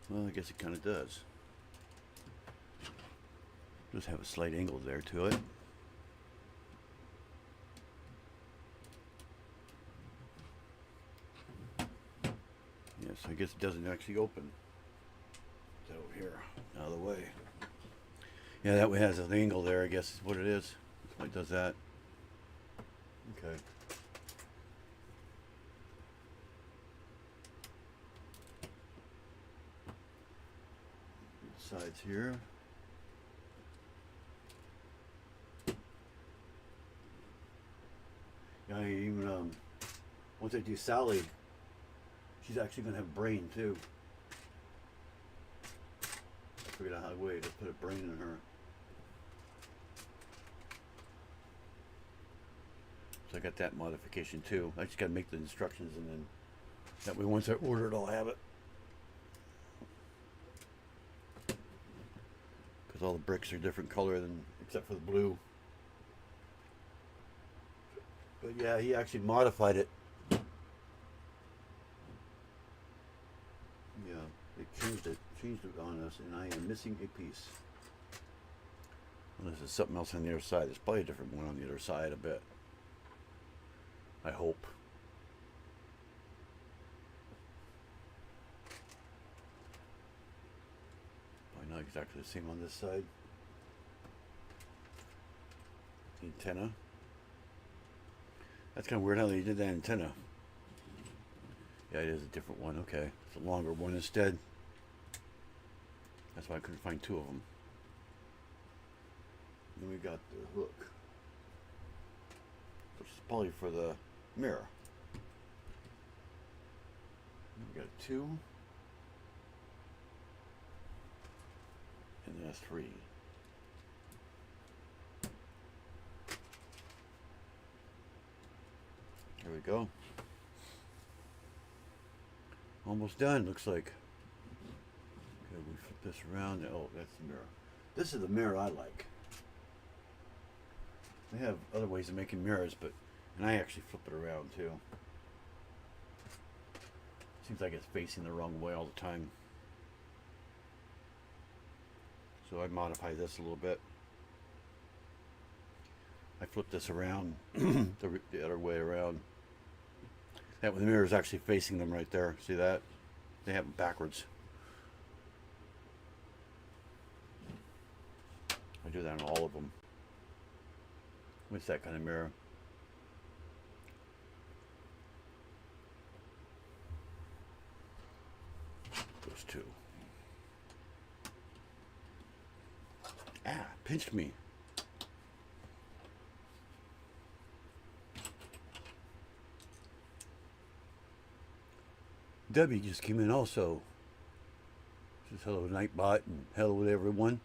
Well, I guess it kind of does. Just have a slight angle there to it. Yes, I guess it doesn't actually open. It's over here, out of the way. Yeah, that way has an angle there, I guess is what it is. That's why it does that. Okay. Sides here. Yeah, even once I do Sally, she's actually gonna have a brain too. I figured out how to put a brain in her. So I got that modification too. I just gotta make the instructions, and then that way once I order it, I'll have it. Because all the bricks are different color except for the blue. But yeah, he actually modified it. Yeah, they changed it on us, and I am missing a piece. Unless there's something else on the other side. There's probably a different one on the other side, I bet. I hope. Probably not exactly the same on this side. The antenna. That's kind of weird how they did that antenna. Yeah, it is a different one. Okay, it's a longer one instead. That's why I couldn't find two of them. Then we got the hook, which is probably for the mirror. We got two, and then a three. There we go. Almost done, looks like. Okay, we flip this around. Oh, that's the mirror. This is the mirror I like. They have other ways of making mirrors, but And I actually flip it around too. Seems like it's facing the wrong way all the time. So I modify this a little bit. I flip this around the other way around. That way the mirror is actually facing them right there. See that? They have it backwards. I do that on all of them. With that kind of mirror. Those two. Ah, pinched me. Debbie just came in also. Says hello Nightbot and hello to everyone.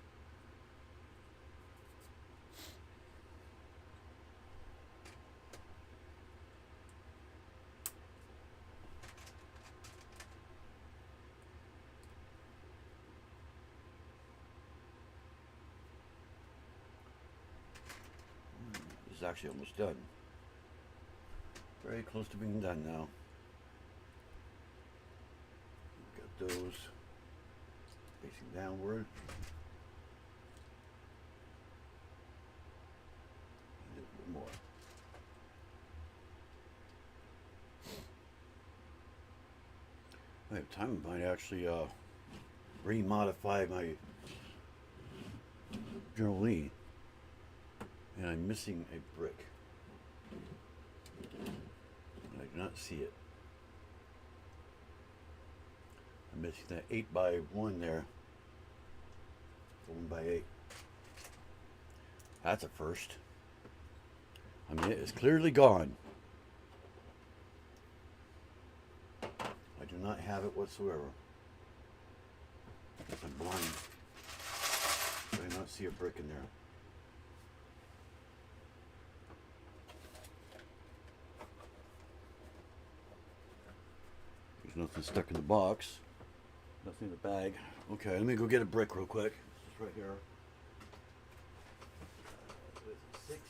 This is actually almost done. Very close to being done now. Got those facing downward. And a bit more. I have time. I might actually re-modify my Journal Lee. And I'm missing a brick. I do not see it. I'm missing that 8x1 there. 1x8. That's a first. I mean, it is clearly gone. I do not have it whatsoever. I'm blind. I do not see a brick in there. There's nothing stuck in the box. Nothing in the bag. Okay, let me go get a brick real quick. It's right here. What is it, 6?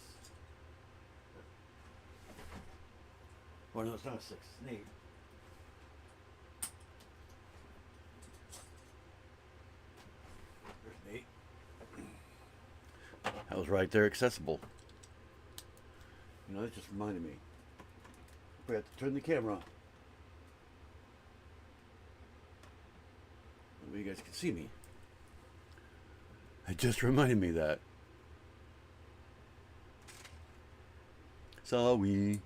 Oh no, it's not a 6. It's an 8. There's an 8. That was right there, accessible. You know, that just reminded me. We have to turn the camera on. That way you guys can see me. It just reminded me of that. Sorry.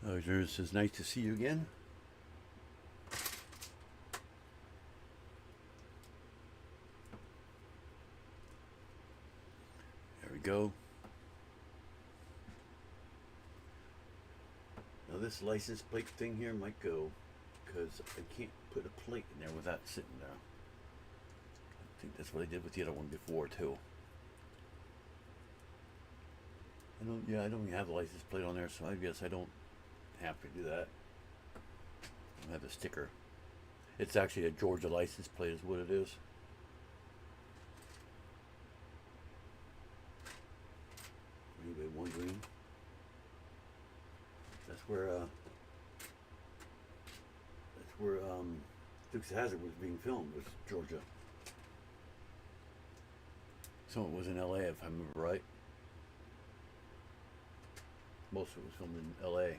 Oh, it says nice to see you again. There we go. Now this license plate thing here might go, because I can't put a plate in there without sitting there. I think that's what I did with the other one before too. I don't even have the license plate on there, so I guess I don't have to do that. I don't have the sticker. It's actually a Georgia license plate is what it is. Anybody wondering? That's where Dukes of Hazzard was being filmed, was Georgia. Some of it was in LA if I remember right. Most of it was filmed in LA.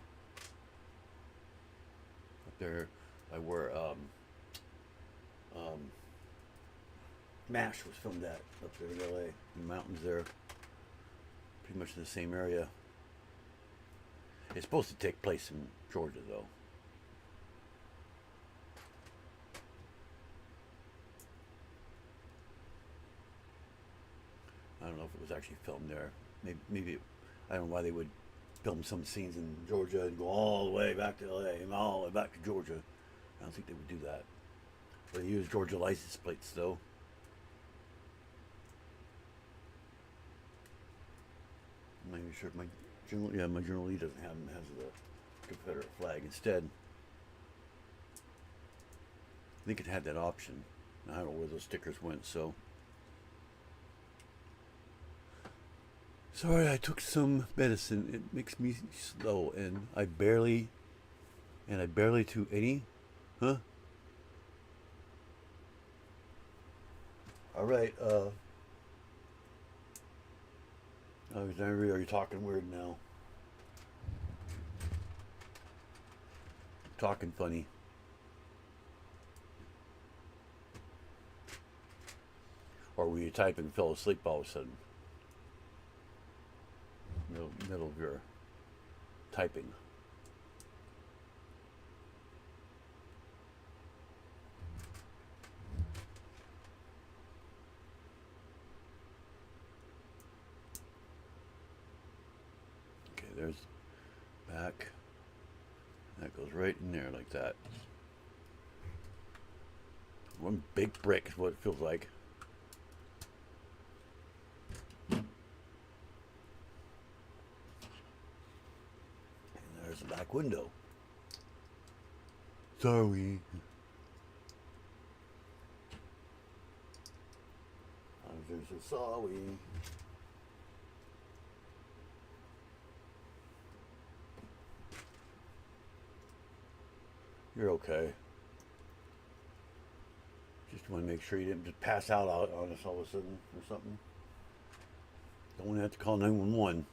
Up there by where MASH was filmed at, up there in LA. In the mountains there. Pretty much in the same area. It's supposed to take place in Georgia though. I don't know if it was actually filmed there. Maybe I don't know why they would film some scenes in Georgia and go all the way back to LA and all the way back to Georgia. I don't think they would do that. But they use Georgia license plates though. I'm not even sure if my Journal E doesn't have them. It has the Confederate flag instead. I think it had that option. I don't know where those stickers went, so. Sorry, I took some medicine. It makes me slow, and I barely to any. Huh? All right. Alexandria, are you talking weird now? Talking funny. Or were you typing and fell asleep all of a sudden? Middle of your typing. Okay, there's back. That goes right in there like that. One big brick is what it feels like. And there's the back window. Sorry. There's a sorry. You're okay. Just want to make sure you didn't just pass out on us all of a sudden or something. Don't want to have to call 911.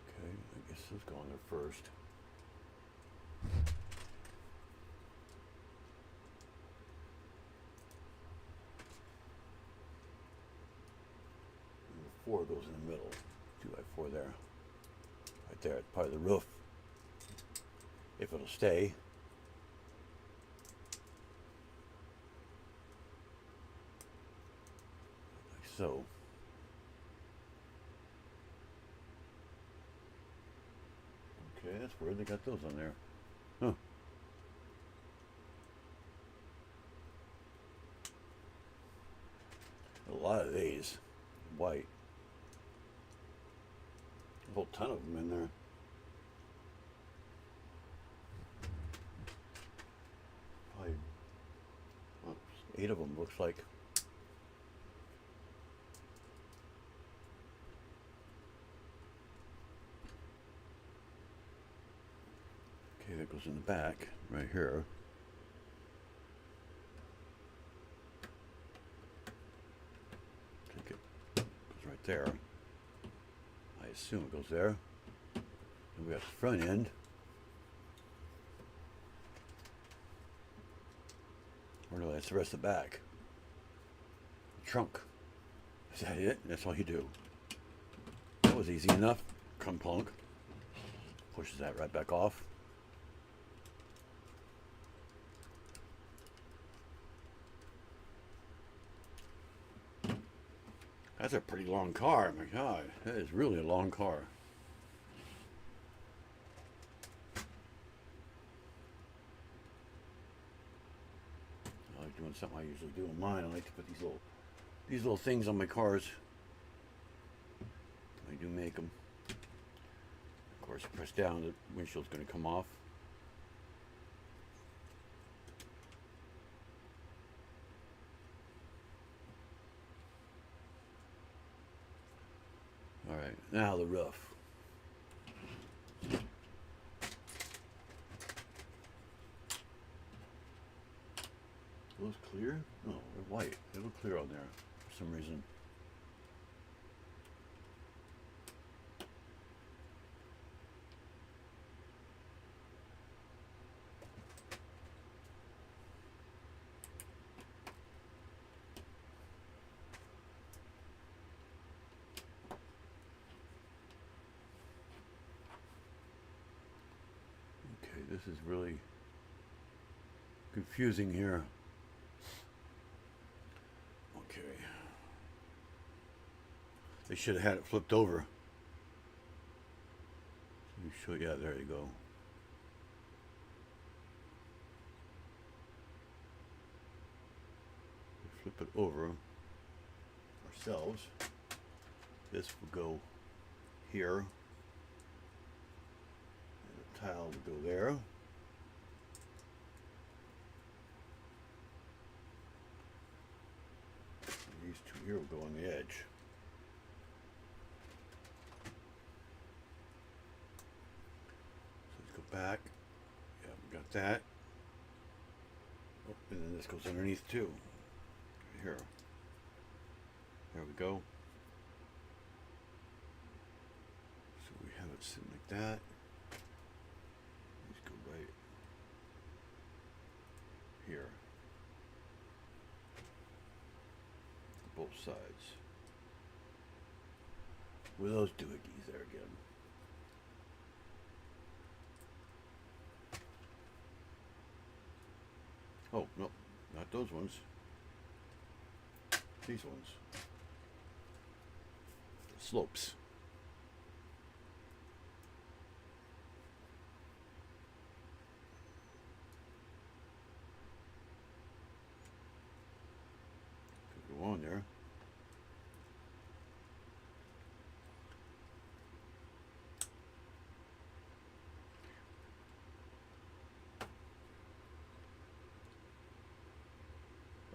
Okay, I guess let's go on there first. Four goes in the middle. 2x4 there. Right there, it's part of the roof. If it'll stay. Like so. Okay, that's weird. They got those on there. Huh. A lot of these. White. A whole ton of them in there. Probably 8 of them looks like. Okay, that goes in the back right here. Take it. Goes right there. I assume it goes there. And we got the front end. Or no, that's the rest of the back. The trunk. Is that it? That's all you do. That was easy enough. Plunk. Pushes that right back off. That's a pretty long car. My God, that is really a long car. I like doing something I usually do in mine. I like to put these little things on my cars. I do make them. Of course, press down, the windshield's going to come off. All right, now the roof. Those clear? No, they're white. They look clear on there for some reason. Okay, this is really confusing here. Okay. They should have had it flipped over. You should, yeah, there you go. flip it over ourselves. This will go here, and the tile will go there. These two here will go on the edge. So let's go back. Yeah, we got that. Oh, and then this goes underneath too. Right here. There we go. So we have it sitting like that. Let's go right here. Both sides. With those doohickeys there again. Oh, no, not those ones. These ones. Slopes. Could go on there.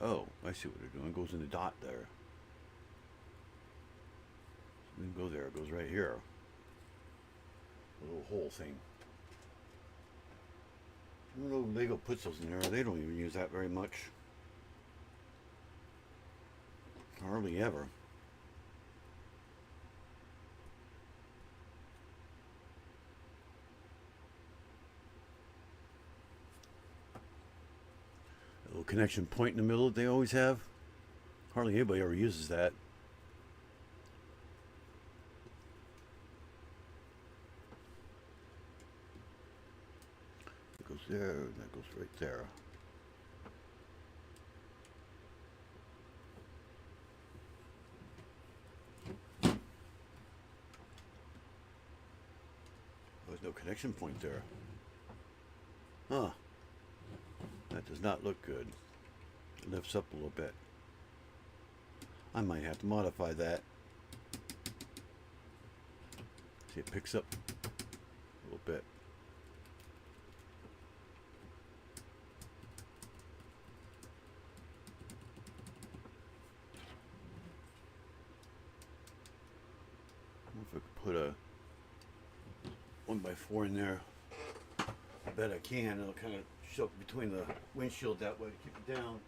Oh, I see what they're doing. It goes in the dot there. So it doesn't go there. It goes right here. A little hole thing. I don't know if Lego puts those in there. They don't even use that very much. Hardly ever. A little connection point in the middle that they always have. Hardly anybody ever uses that. It goes there, and that goes right there. There's no connection point there. Huh. That does not look good. It lifts up a little bit. I might have to modify that. See, it picks up a little bit. I don't know if I could put a 1x4 in there. I bet I can. It'll kind of shove between the windshield that way to keep it down.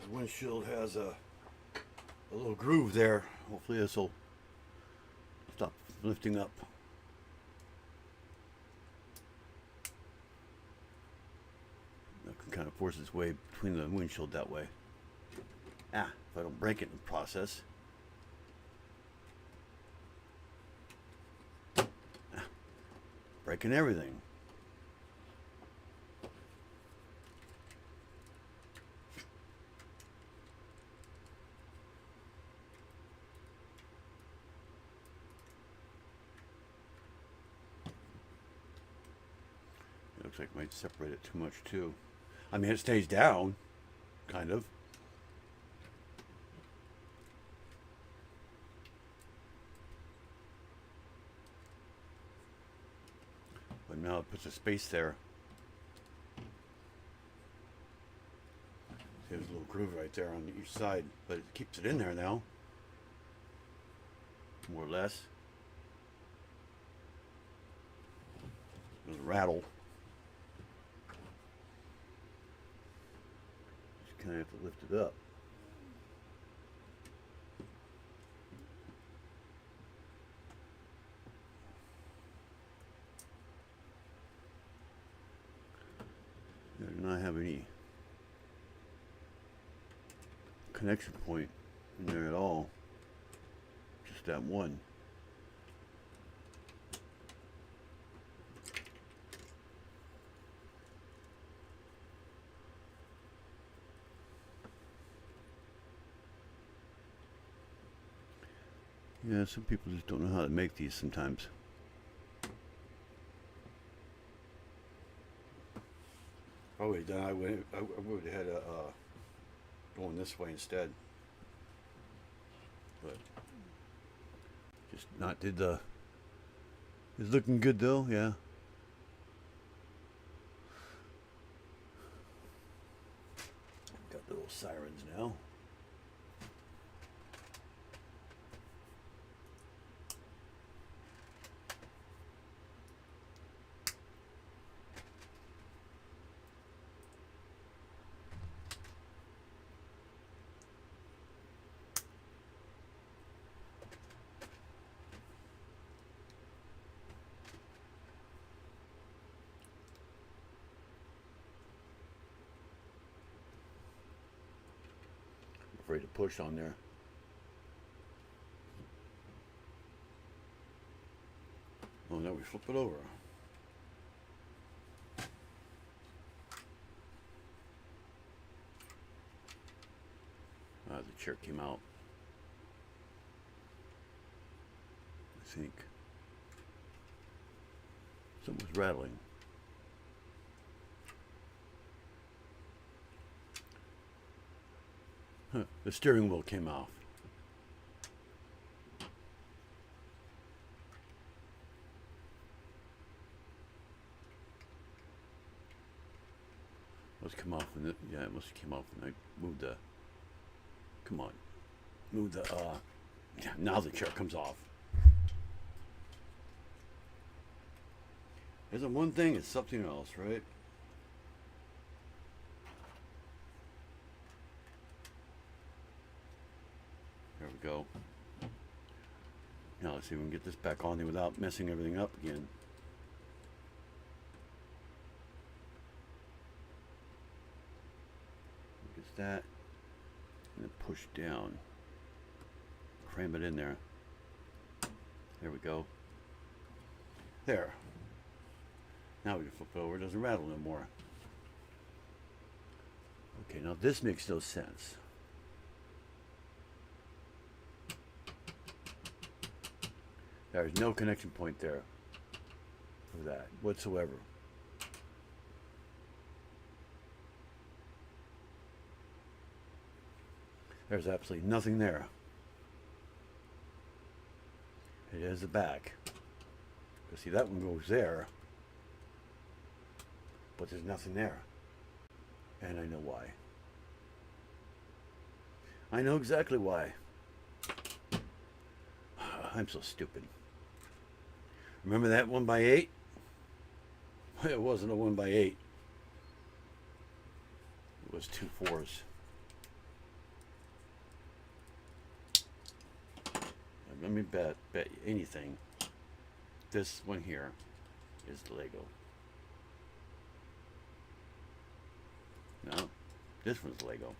The windshield has a little groove there. Hopefully this will stop lifting up. That can kind of force its way between the windshield that way. If I don't break it in the process. Breaking everything. Looks like it might separate it too much too. I mean, it stays down, kind of. But now it puts a space there. See, there's a little groove right there on each side, but it keeps it in there now, more or less. There's a rattle. Kind of have to lift it up. connection point in there at all. Just that one. Yeah, some people just don't know how to make these sometimes. Oh wait, then I would have had going this way instead. But just not did the. It's looking good though, yeah. Got the little sirens now. Afraid to push on there. Oh, now we flip it over. The chair came out. I think something was rattling. Huh, the steering wheel came off. Must come off when yeah, it must have came off when I moved the. Come on, move the. Yeah, now the chair comes off. Isn't one thing? It's something else, right? There we go. Now let's see if we can get this back on there without messing everything up again. Gets that, and then push down. Cram it in there. There we go. There. Now we can flip it over. It doesn't rattle no more. Okay, now this makes no sense. There's no connection point there for that whatsoever. There's absolutely nothing there. It is the back. Because see, that one goes there, but there's nothing there. And I know why. I know exactly why. I'm so stupid. Remember that 1x8? It wasn't a 1x8. It was 2 4s. Let me bet anything. This one here is Lego. No, this one's Lego.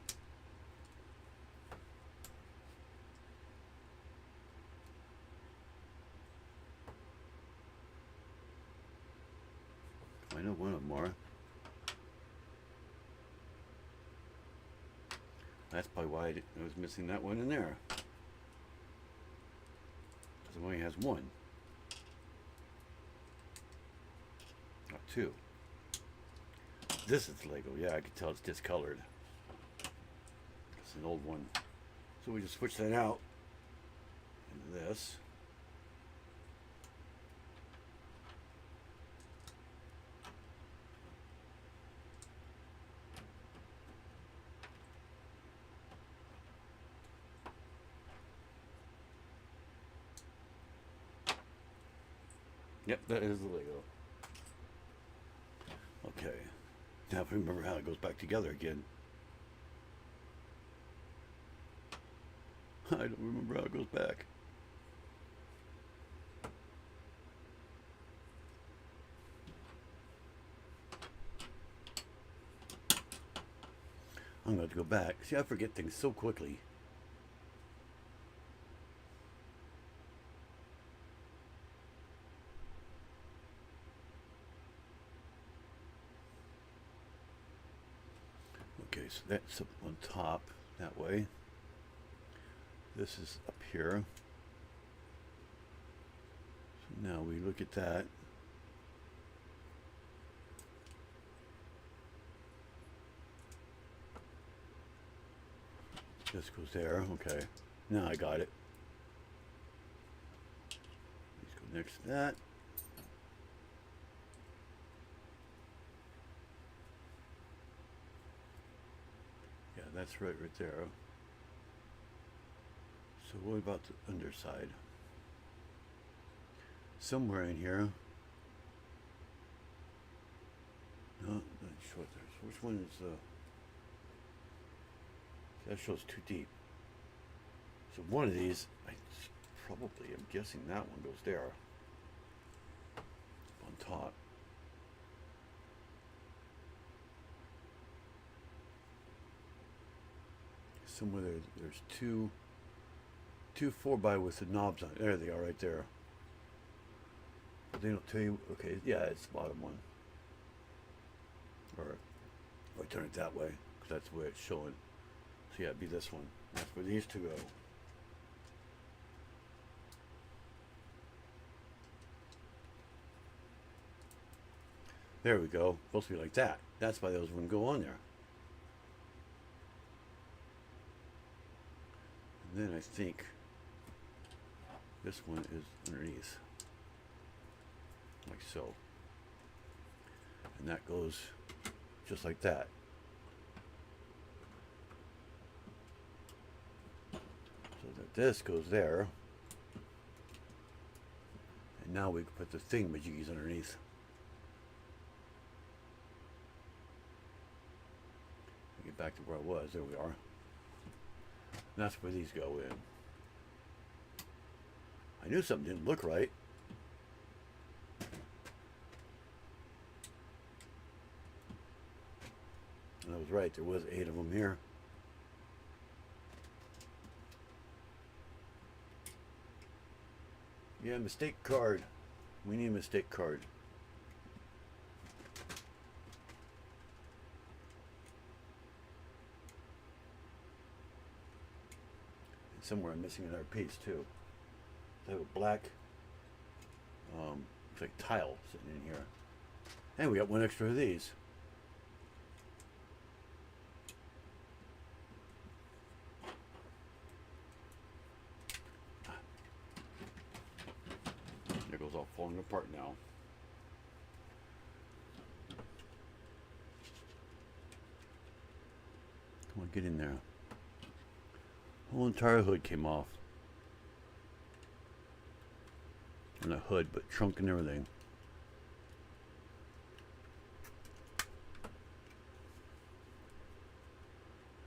I know one of them are. That's probably why I was missing that one in there. Because it only has one. Not two. This is Lego. Yeah, I can tell it's discolored. It's an old one. So we just switch that out into this. Yep, that is the Lego. Okay. Now if I remember how it goes back together again. I don't remember how it goes back. I'm going to have to go back. See, I forget things so quickly. Okay, so that's up on top that way. This is up here. So now we look at that. This goes there. Okay. Now I got it. Let's go next to that. Yeah, that's right there. So what about the underside? Somewhere in here. No, not short there. So which one is the... That shows too deep. So one of these, probably, I'm guessing that one goes there. On top. Somewhere there's two 4x with the knobs on it. There they are right there. But they don't tell you, okay, yeah, it's the bottom one. Or I turn it that way, because that's the way it's showing. So yeah, it'd be this one. That's where these two go. There we go. Supposed to be like that. That's why those wouldn't go on there. And then I think this one is underneath. Like so. And that goes just like that. So that this goes there. And now we can put the thingamajiggies underneath. Get back to where I was. There we are. And that's where these go in. I knew something didn't look right. And I was right. There was 8 of them here. Yeah, mistake card. We need a mistake card. And somewhere I'm missing another piece too. I have a black, it's like tile sitting in here. And we got one extra of these. There goes all falling apart now. Come on, get in there. The whole entire hood came off. Not a hood, but trunk and everything.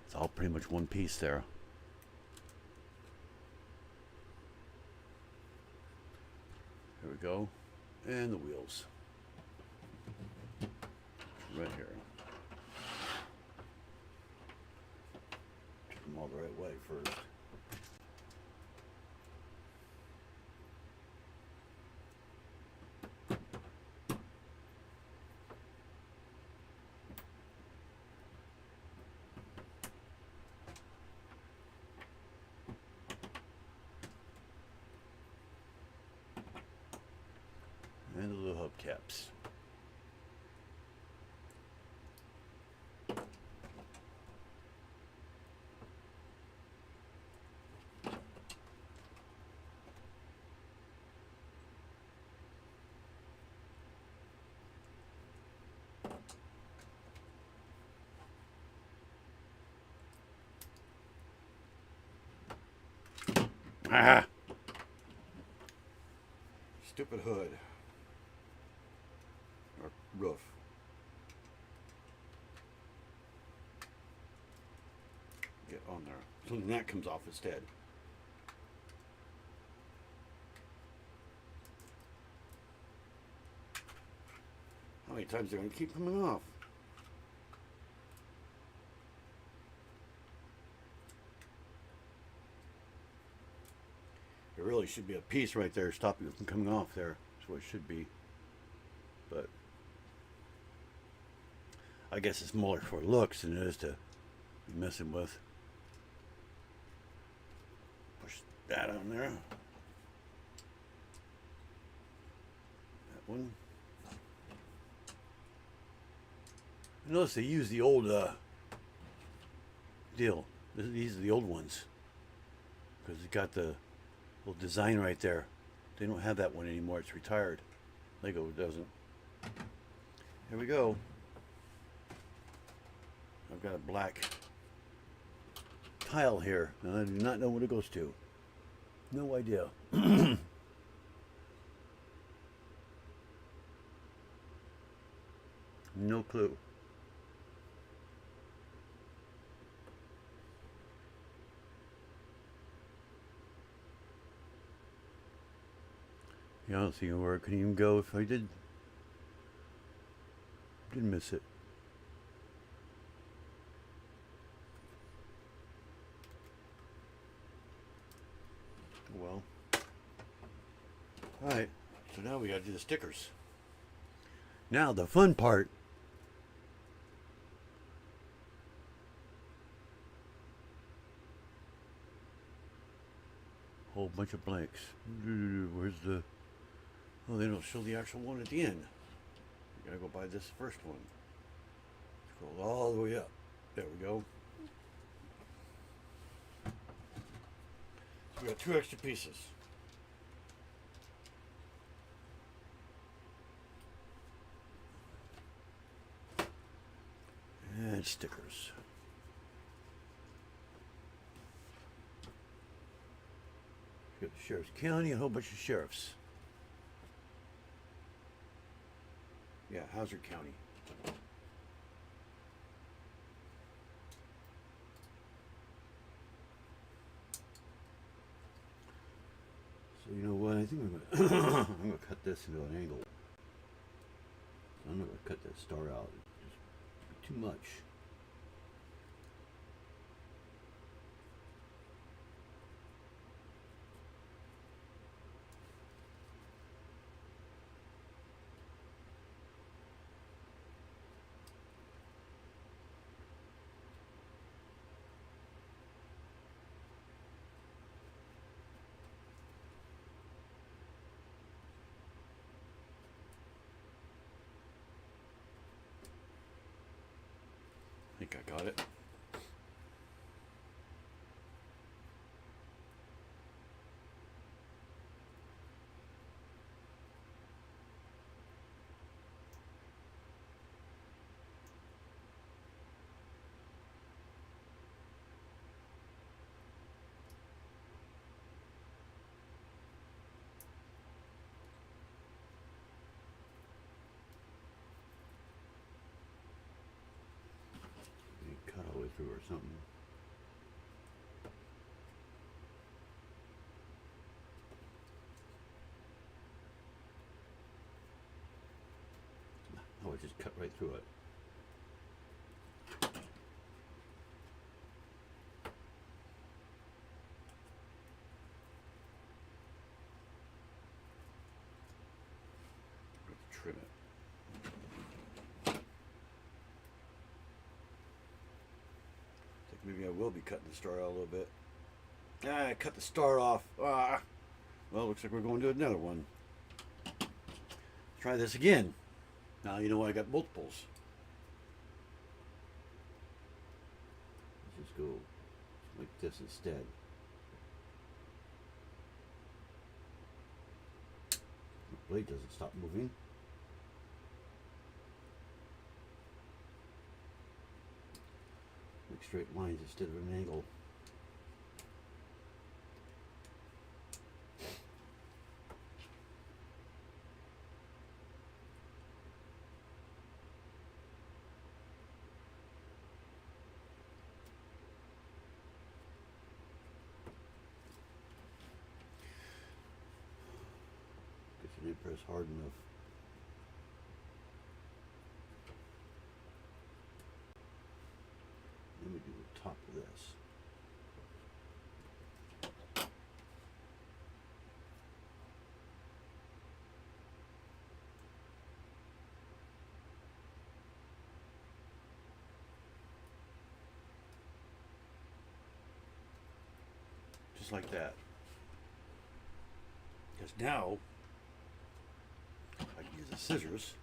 It's all pretty much one piece there. Here we go. And the wheels. Right here. Get them all the right way first. And the little hubcaps. Ah! Stupid hood. Or roof. Get on there. So then that comes off instead. How many times are they going to keep coming off? There really should be a piece right there stopping it from coming off there. That's what it should be. But I guess it's more for looks than it is to be messing with. Push that on there. That one. I notice they use the old deal. These are the old ones. Because it's got the little design right there. They don't have that one anymore. It's retired. Lego doesn't. Here we go. I've got a black tile here, and I do not know what it goes to. No idea. No clue. Yeah, I don't see where it could even go if I did miss it. Well, all right. So now we got to do the stickers. Now the fun part. Whole bunch of blanks. Where's the? Oh, they don't show the actual one at the end. You gotta go by this first one. Scroll all the way up. There we go. So we got 2 extra pieces. And stickers. We got the Sheriff's County, a whole bunch of sheriffs. Yeah, Hazzard County. So you know what? I think I'm gonna cut this into an angle. I'm not gonna cut that star out. It's too much. I think I got it. Cut all the way through or something. Oh, it just cut right through it. Trim it. Maybe I will be cutting the star out a little bit. I cut the star off. Well, looks like we're going to do another one. Try this again. Now you know I got multiples. Let's just go like this instead. The blade doesn't stop moving. Make straight lines instead of an angle. Guess I didn't press hard enough. Let me do the top of this. just like that. Because now I can use the scissors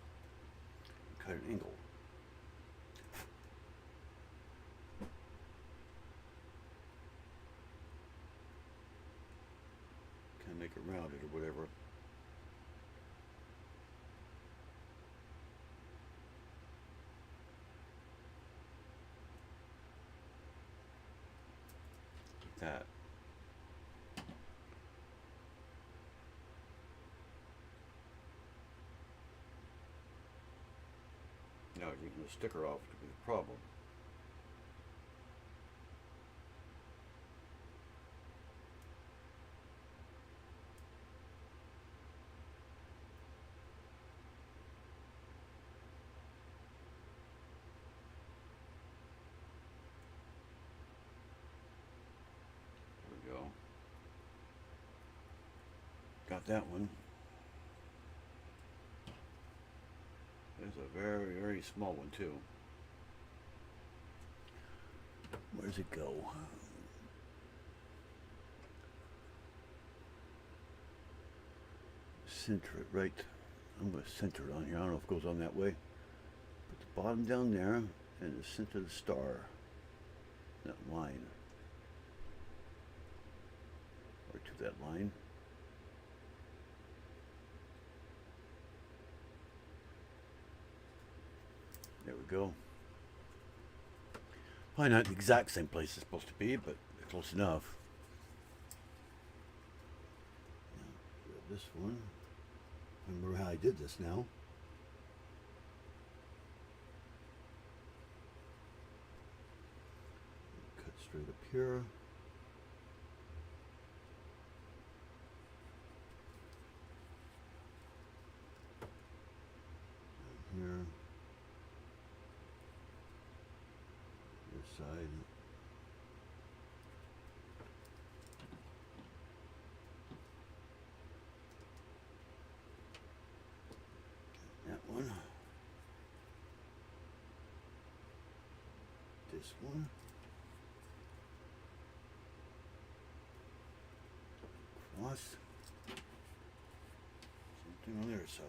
and cut an angle. Kind of make it rounded or whatever. Like that. Now taking the sticker off could be the problem. There we go. Got that one. There's a very, very small one too. Where's it go? Center it right. I'm going to center it on here. I don't know if it goes on that way. Put the bottom down there and the center of the star. That line. Or to that line. There we go. Probably not the exact same place it's supposed to be, but close enough. Now, grab this one. Remember how I did this now. Cut straight up here. And here. This side. That one. This one. Cross. Something on the other side.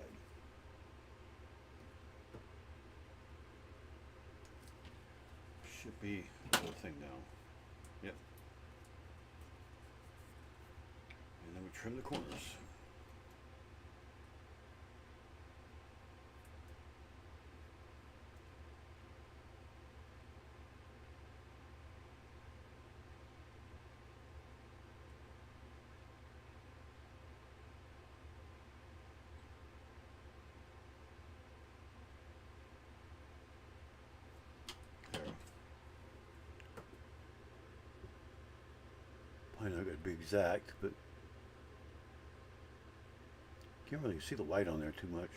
Should be the whole thing now. Yep. And then we trim the corners. Probably not going to be exact, but can't really see the light on there too much.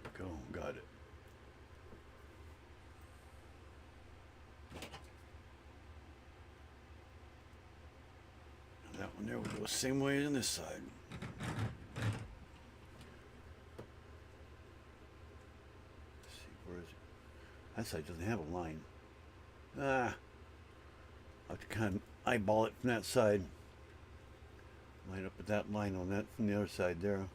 There we go, got it. That one there will go the same way as on this side. Let's see, where is it? That side doesn't have a line. I'll have to kind of eyeball it from that side. Line up with that line on that from the other side there.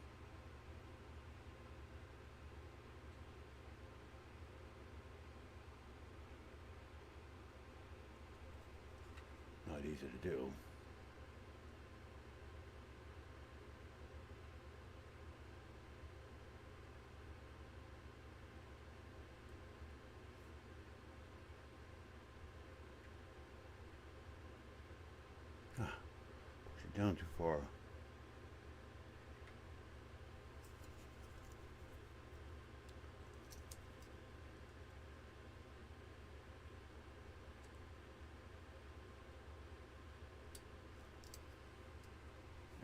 Not easy to do. Down too far.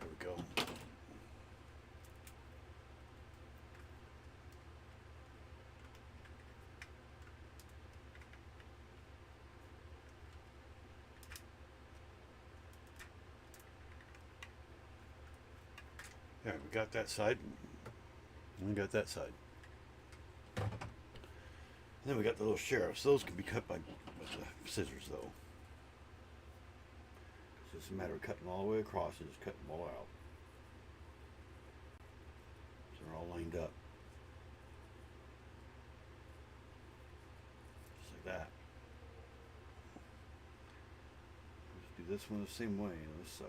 There we go. There, we got that side. And we got that side. And then we got the little sheriffs. Those can be cut by with the scissors, though. It's just a matter of cutting all the way across and just cutting them all out. So they're all lined up. Just like that. Just do this one the same way on this side.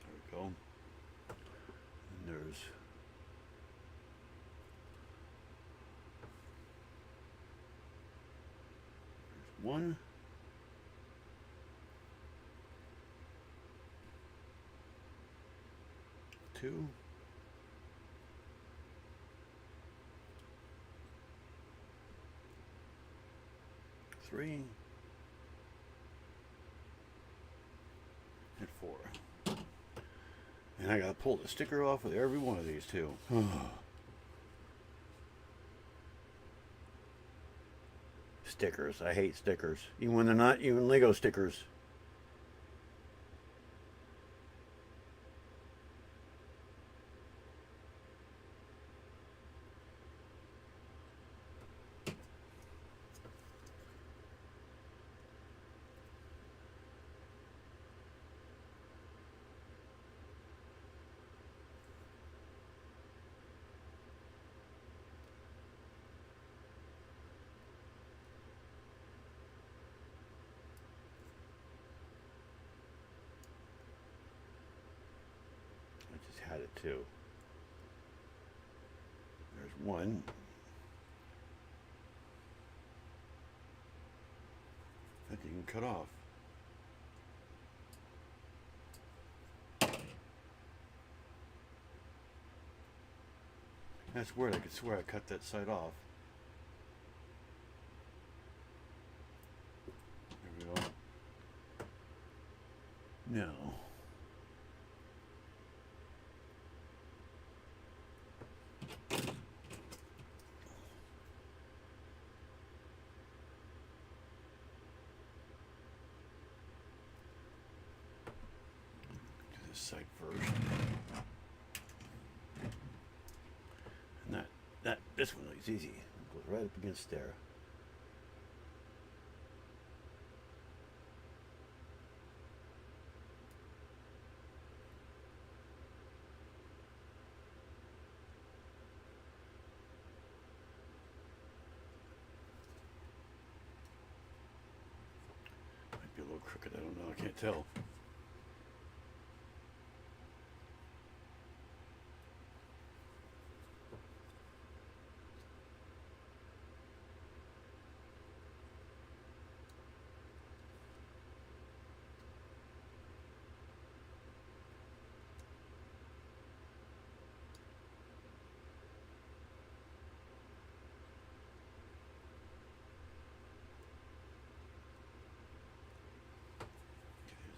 There we go. And there's one. Two. Three. And four. And I gotta pull the sticker off with every one of these too. Stickers. I hate stickers. Even when they're not even Lego stickers. Had it too. There's one. That you can cut off. That's weird. I could swear I cut that side off. There we go. Now. Side first, and this one is easy. It goes right up against there. Might be a little crooked. I don't know. I can't tell.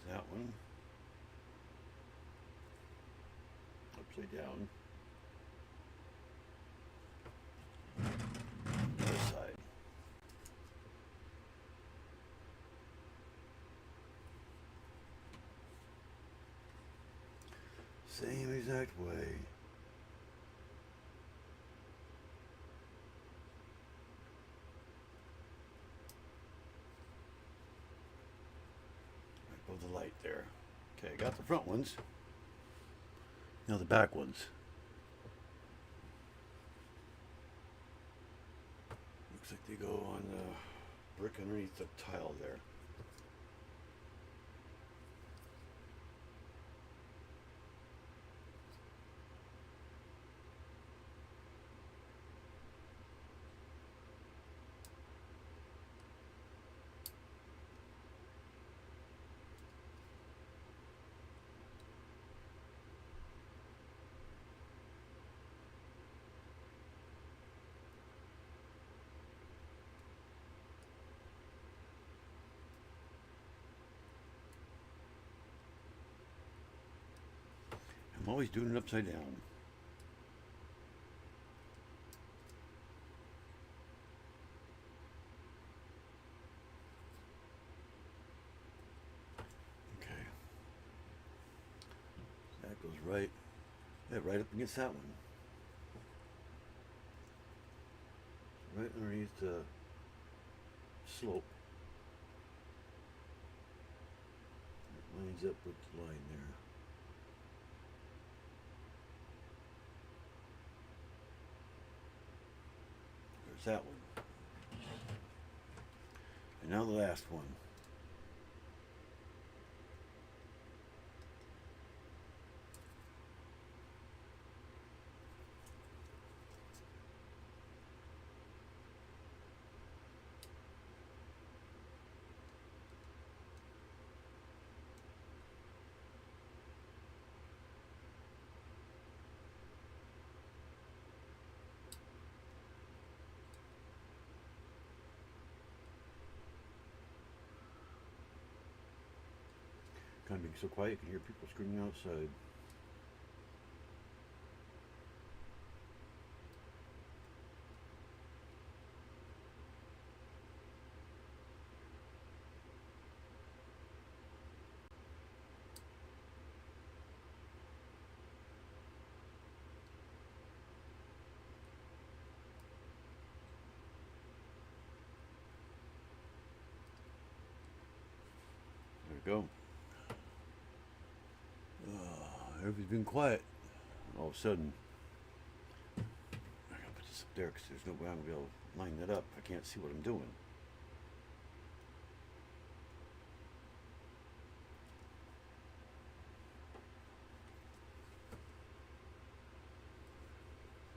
That one upside down. Other side. Same exact way. The light there. Okay, I got the front ones. Now the back ones. Looks like they go on the brick underneath the tile there. I'm always doing it upside down. Okay. That goes right. Yeah, right up against that one. Right underneath the slope. It lines up with the line there. There's that one. And now the last one. Kind of being so quiet, you can hear people screaming outside. There we go. Everything's been quiet. All of a sudden, I gotta put this up there because there's no way I'm gonna be able to line that up. I can't see what I'm doing.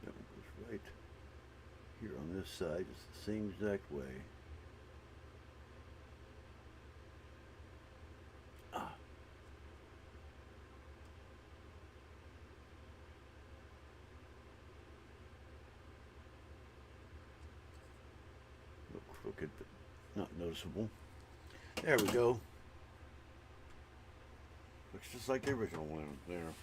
That one goes right here on this side. It's the same exact way. Crooked, but not noticeable. There we go. Looks just like the original one there.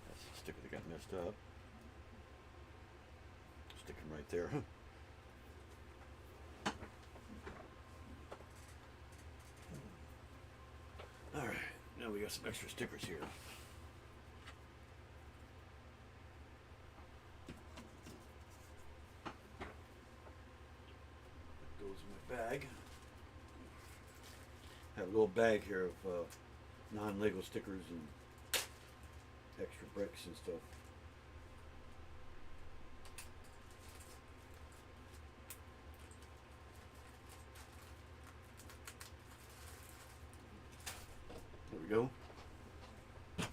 That's the sticker that got messed up. Stick him right there. Alright, now we got some extra stickers here. That goes in my bag. I have a little bag here of non-Lego stickers and extra bricks and stuff. There we go. Get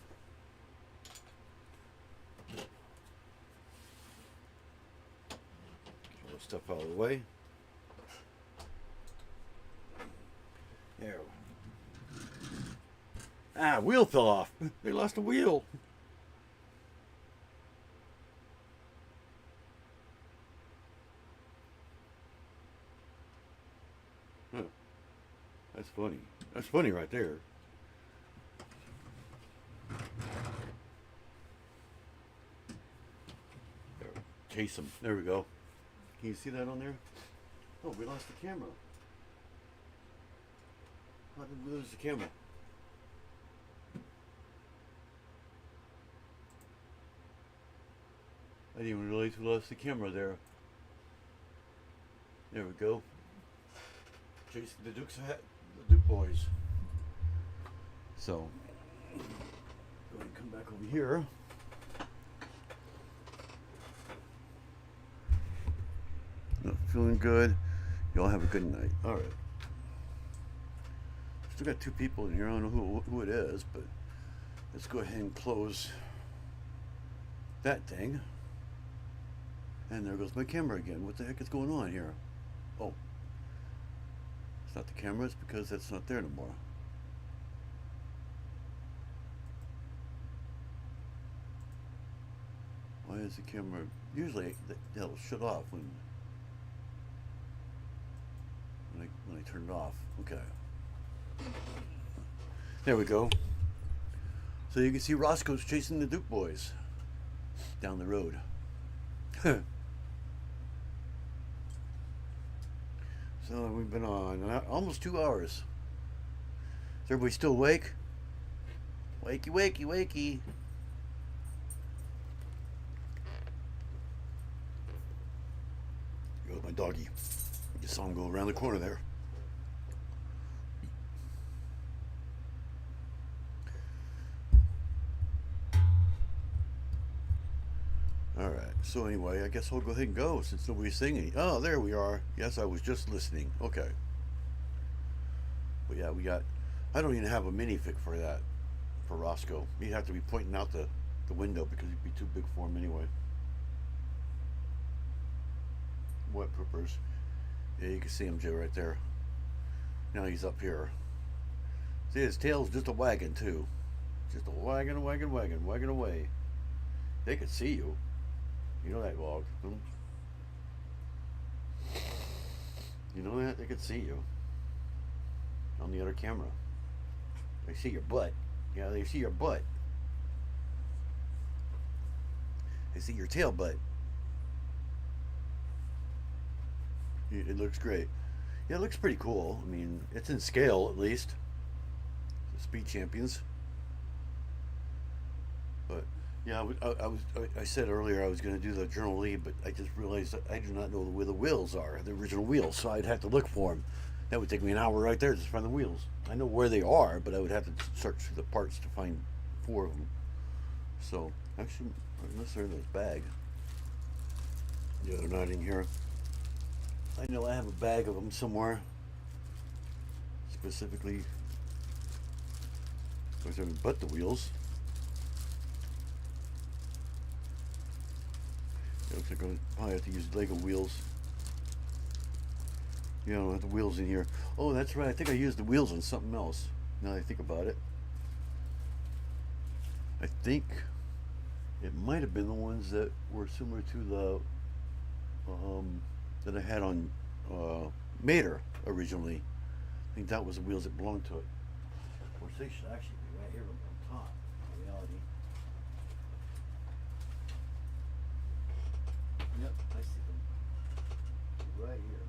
all the stuff out of the way. There. Ah, wheel fell off. They lost a wheel. Huh. That's funny. That's funny right there. Chase them. There we go. Can you see that on there? Oh, we lost the camera. How did we lose the camera? I didn't even realize we lost the camera there. There we go. Chasing the Duke boys. So, go ahead and come back over here. Not feeling good. Y'all have a good night. All right. Still got two people in here. I don't know who it is, but let's go ahead and close that thing. And there goes my camera again. What the heck is going on here? Oh, it's not the camera. It's because that's not there anymore. Why is the camera? Usually that'll shut off when I turn it off. Okay. There we go. So you can see Roscoe's chasing the Duke boys down the road. So we've been on almost 2 hours. Is everybody still awake? Wakey, wakey, wakey. There goes my doggy. I just saw him go around the corner there. Alright, so anyway, I guess I'll go ahead and go since nobody's singing. Oh, there we are. Yes, I was just listening. Okay. But yeah, we got... I don't even have a minifig for that, for Roscoe. He'd have to be pointing out the window because he'd be too big for him anyway. Wet poopers. Yeah, you can see him, Joe, right there. Now he's up here. See, his tail's just a wagging, too. Just a wagging, wagging, wagging, wagging away. They could see you. You know that, dog. You know that? They could see you. On the other camera. They see your butt. Yeah, they see your butt. They see your tail butt. It looks great. Yeah, it looks pretty cool. I mean, it's in scale, at least. The Speed Champions. But... yeah, I said earlier I was going to do the Journal Lee, but I just realized that I do not know where the wheels are, the original wheels, so I'd have to look for them. That would take me an hour right there just to find the wheels. I know where they are, but I would have to search through the parts to find 4 of them. So, actually, unless they're in this bag. Yeah, they're not in here. I know I have a bag of them somewhere. Specifically, but the wheels. It looks like I'll probably have to use Lego wheels. Yeah, I don't have the wheels in here. Oh, that's right. I think I used the wheels on something else. Now that I think about it. I think it might have been the ones that were similar to the that I had on Mater originally. I think that was the wheels that belonged to it. Of course, they should actually be right here on top, in reality. Yep, I see them. Right here.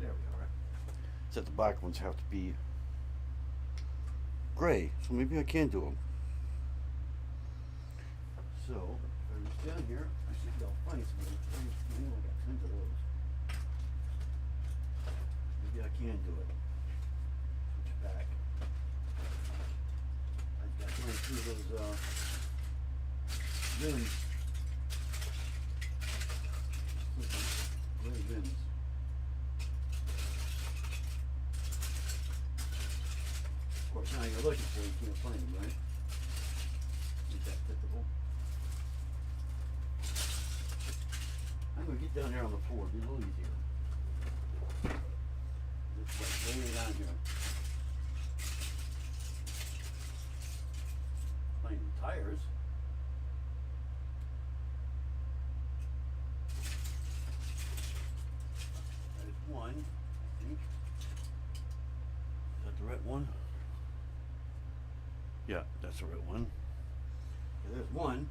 There we are. Except the black ones have to be gray, so maybe I can do them. So, if I reach down here, I should be able to find some of them. I know I got tons of those. Maybe I can do it. Switch it back. I've got one or two of those rims. Gray rims. Of course, now you're looking for it, you can't find them, right? Ain't that typical? I'm going to get down here on the floor, it'll be a little easier. Just like lay it down here. Playing the tires. There's one, I think. Is that the right one? Yeah, that's the right one. Yeah, there's one.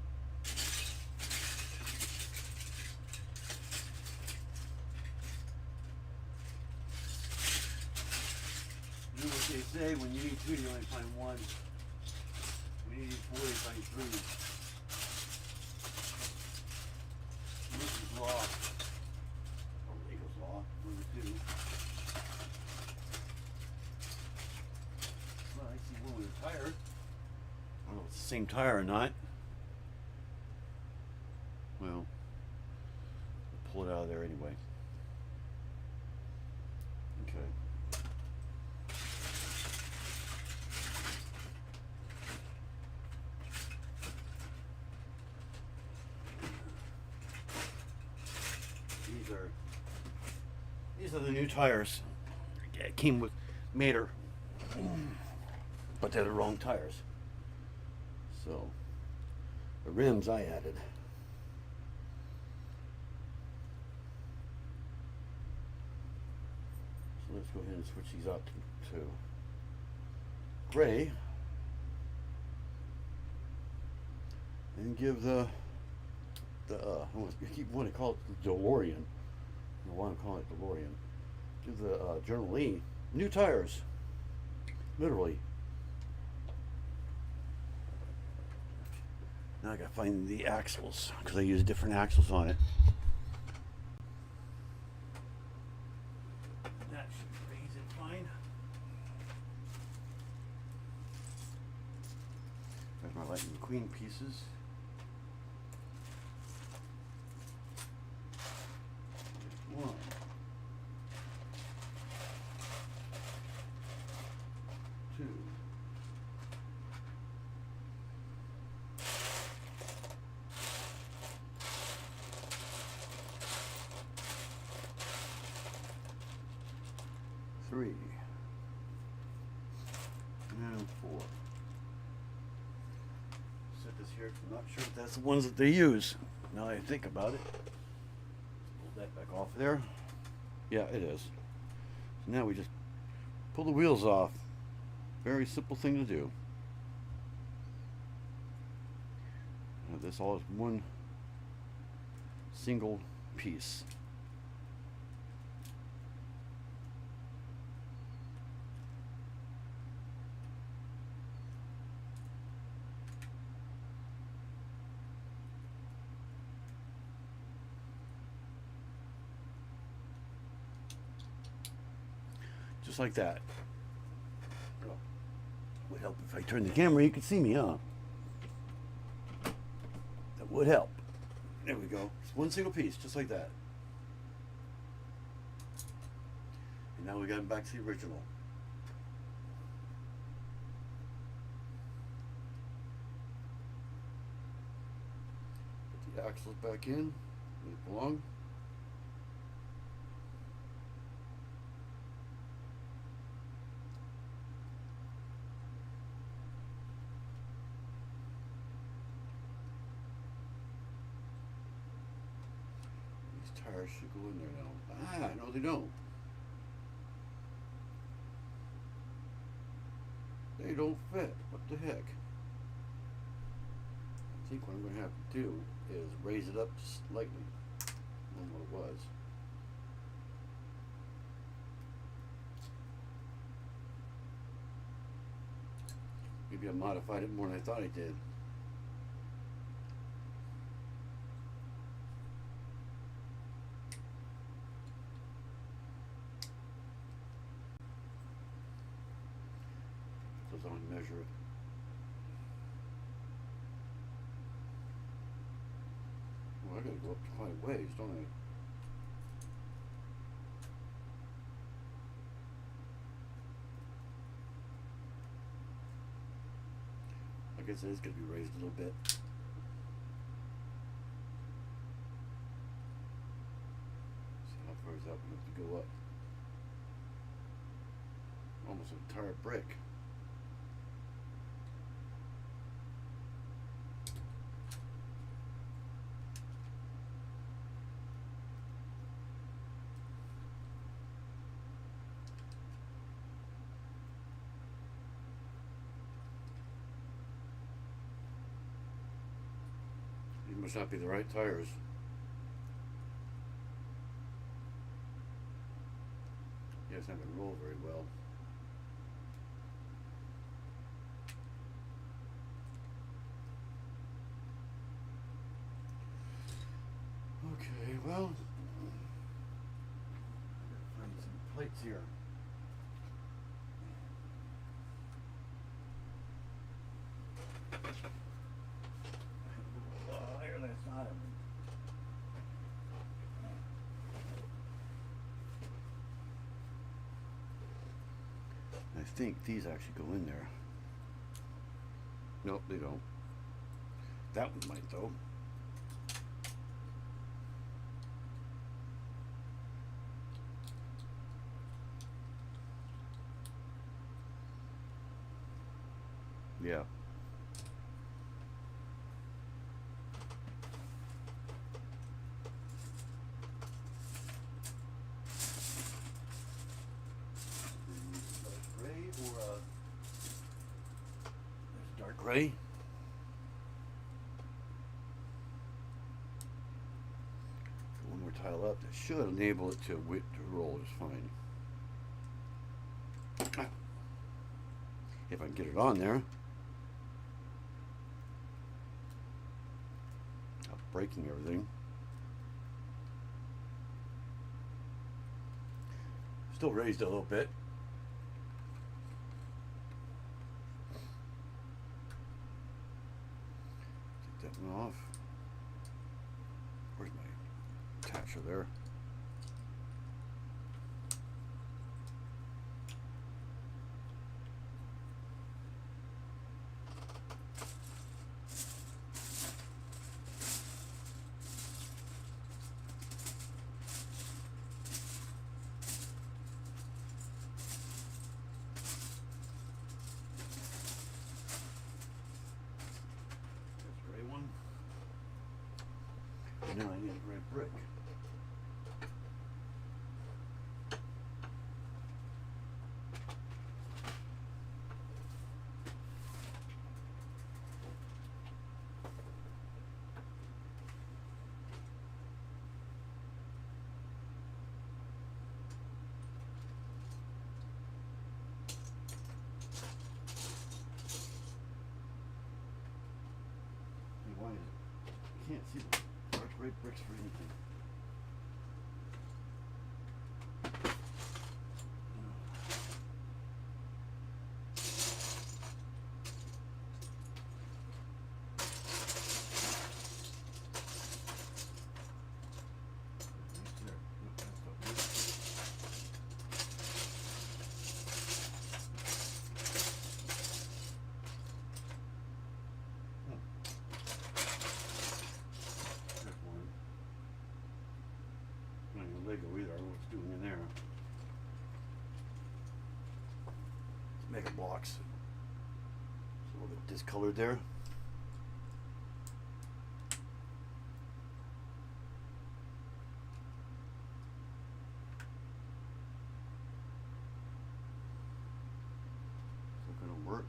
You know what they say, when you need two, you only find one. When you need four, you find three. Newton's law, or Lego's law, number 2. Well, I see one with a tire. I don't know if it's the same tire or not. Well, I'll pull it out of there anyway. Okay. These are the new tires. It came with made her. But they're the wrong tires. So the rims I added. So let's go ahead and switch these out to gray. And give I keep wanting to call it the DeLorean. I want to call it DeLorean. Give the General Lee new tires. Literally. Now I gotta find the axles because I use different axles on it. That should raise it fine. There's my Lightning McQueen pieces. One. Two. Three. And four. Set this here. I'm not sure if that's the ones that they use. Now that I think about it. Pull that back off there. Yeah, it is. So now we just pull the wheels off. Very simple thing to do. Now this all is one single piece. Just like that. Oh, would help if I turn the camera, you can see me, huh? That would help. There we go. It's one single piece, just like that. And now we got back to the original. Put the axles back in, where they belong. Tires should go in there now. No, they don't. They don't fit. What the heck? I think what I'm going to have to do is raise it up just slightly from what it was. Maybe I modified it more than I thought I did. On and measure it. Well, I gotta go up quite a ways, don't I? I guess it is gonna be raised a little bit. See how far is that we have to go up. Almost an entire brick. Must not be the right tires. Yeah, it's not going to roll very well. Okay, well, I gotta find some plates here. I think these actually go in there. Nope, they don't. That one might though. Yeah. Gray or there's a dark gray. One more tile up. That should enable it to roll just fine. If I can get it on there. Without breaking everything. Still raised a little bit. Take that one off. Where's my attacher there? Now I need a red brick. Why is it? I can't see the red bricks for anything. Lego either. I don't know what's doing in there. It's mega blocks. It's a little bit discolored there. Is that gonna work?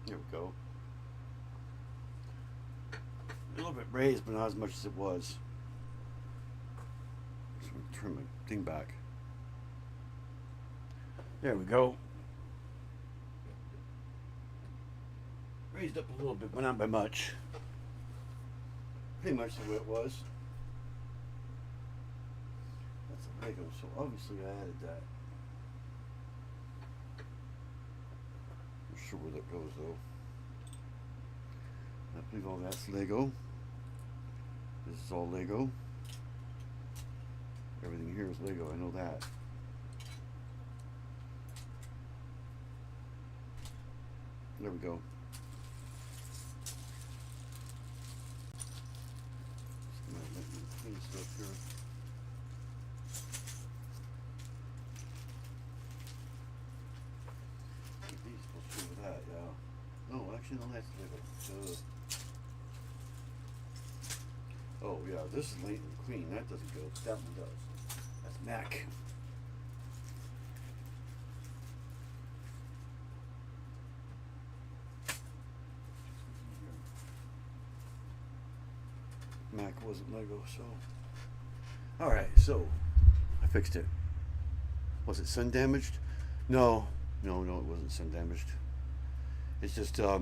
There we go. A little bit raised, but not as much as it was. Just want to turn my thing back. There we go. Raised up a little bit, but not by much. Pretty much the way it was. That's a Lego, so obviously I added that. Not sure where that goes though. I believe all that's Lego. This is all Lego. Everything here is Lego, I know that. There we go. Clean stuff here. These supposed to go with that, yeah. No, actually, no, that's Lego. Oh yeah, this is Leighton Queen. That doesn't go. That one does. That's Mac. Mac wasn't Lego, so. Alright, so I fixed it. Was it sun damaged? No, it wasn't sun damaged. It's just I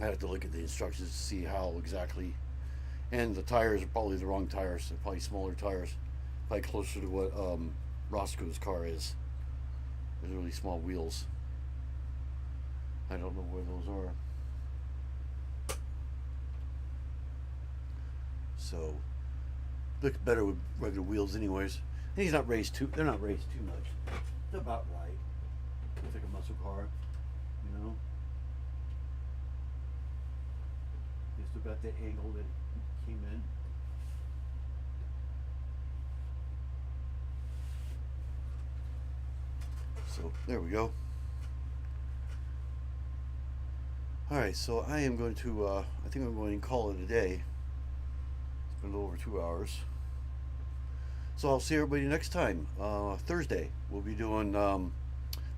have to look at the instructions to see how exactly. And the tires are probably the wrong tires. They're probably smaller tires, probably closer to what ROSCOS car is. There's really small wheels. I don't know where those are. So looks better with regular wheels, anyways. And he's not raised too. They're not raised too much. They're about right. It's like a muscle car, you know. They still got that angle that came in. So there we go. Alright, so I am going to, I think I'm going to call it a day. It's been a little over 2 hours. So I'll see everybody next time. Thursday, we'll be doing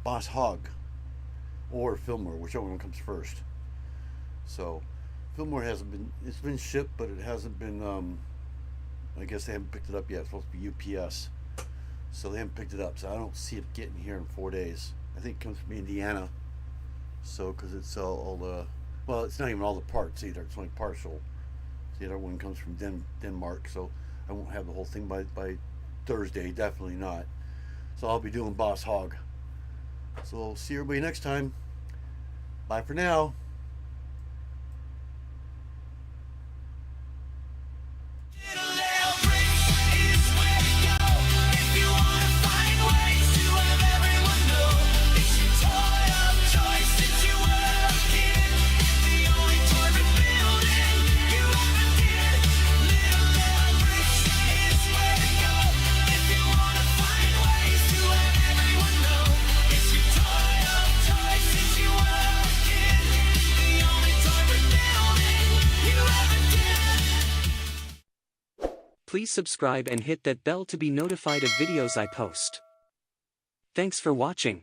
Boss Hog or Fillmore, whichever one comes first. So Fillmore hasn't been, it's been shipped, but it hasn't been, I guess they haven't picked it up yet. It's supposed to be UPS. So they haven't picked it up. So I don't see it getting here in 4 days. I think it comes from Indiana. So, because it's all the, well, it's not even all the parts either. It's only partial. The other one comes from Denmark. So I won't have the whole thing by Thursday. Definitely not. So I'll be doing Boss Hog. So I'll see everybody next time. Bye for now. Please subscribe and hit that bell to be notified of videos I post. Thanks for watching.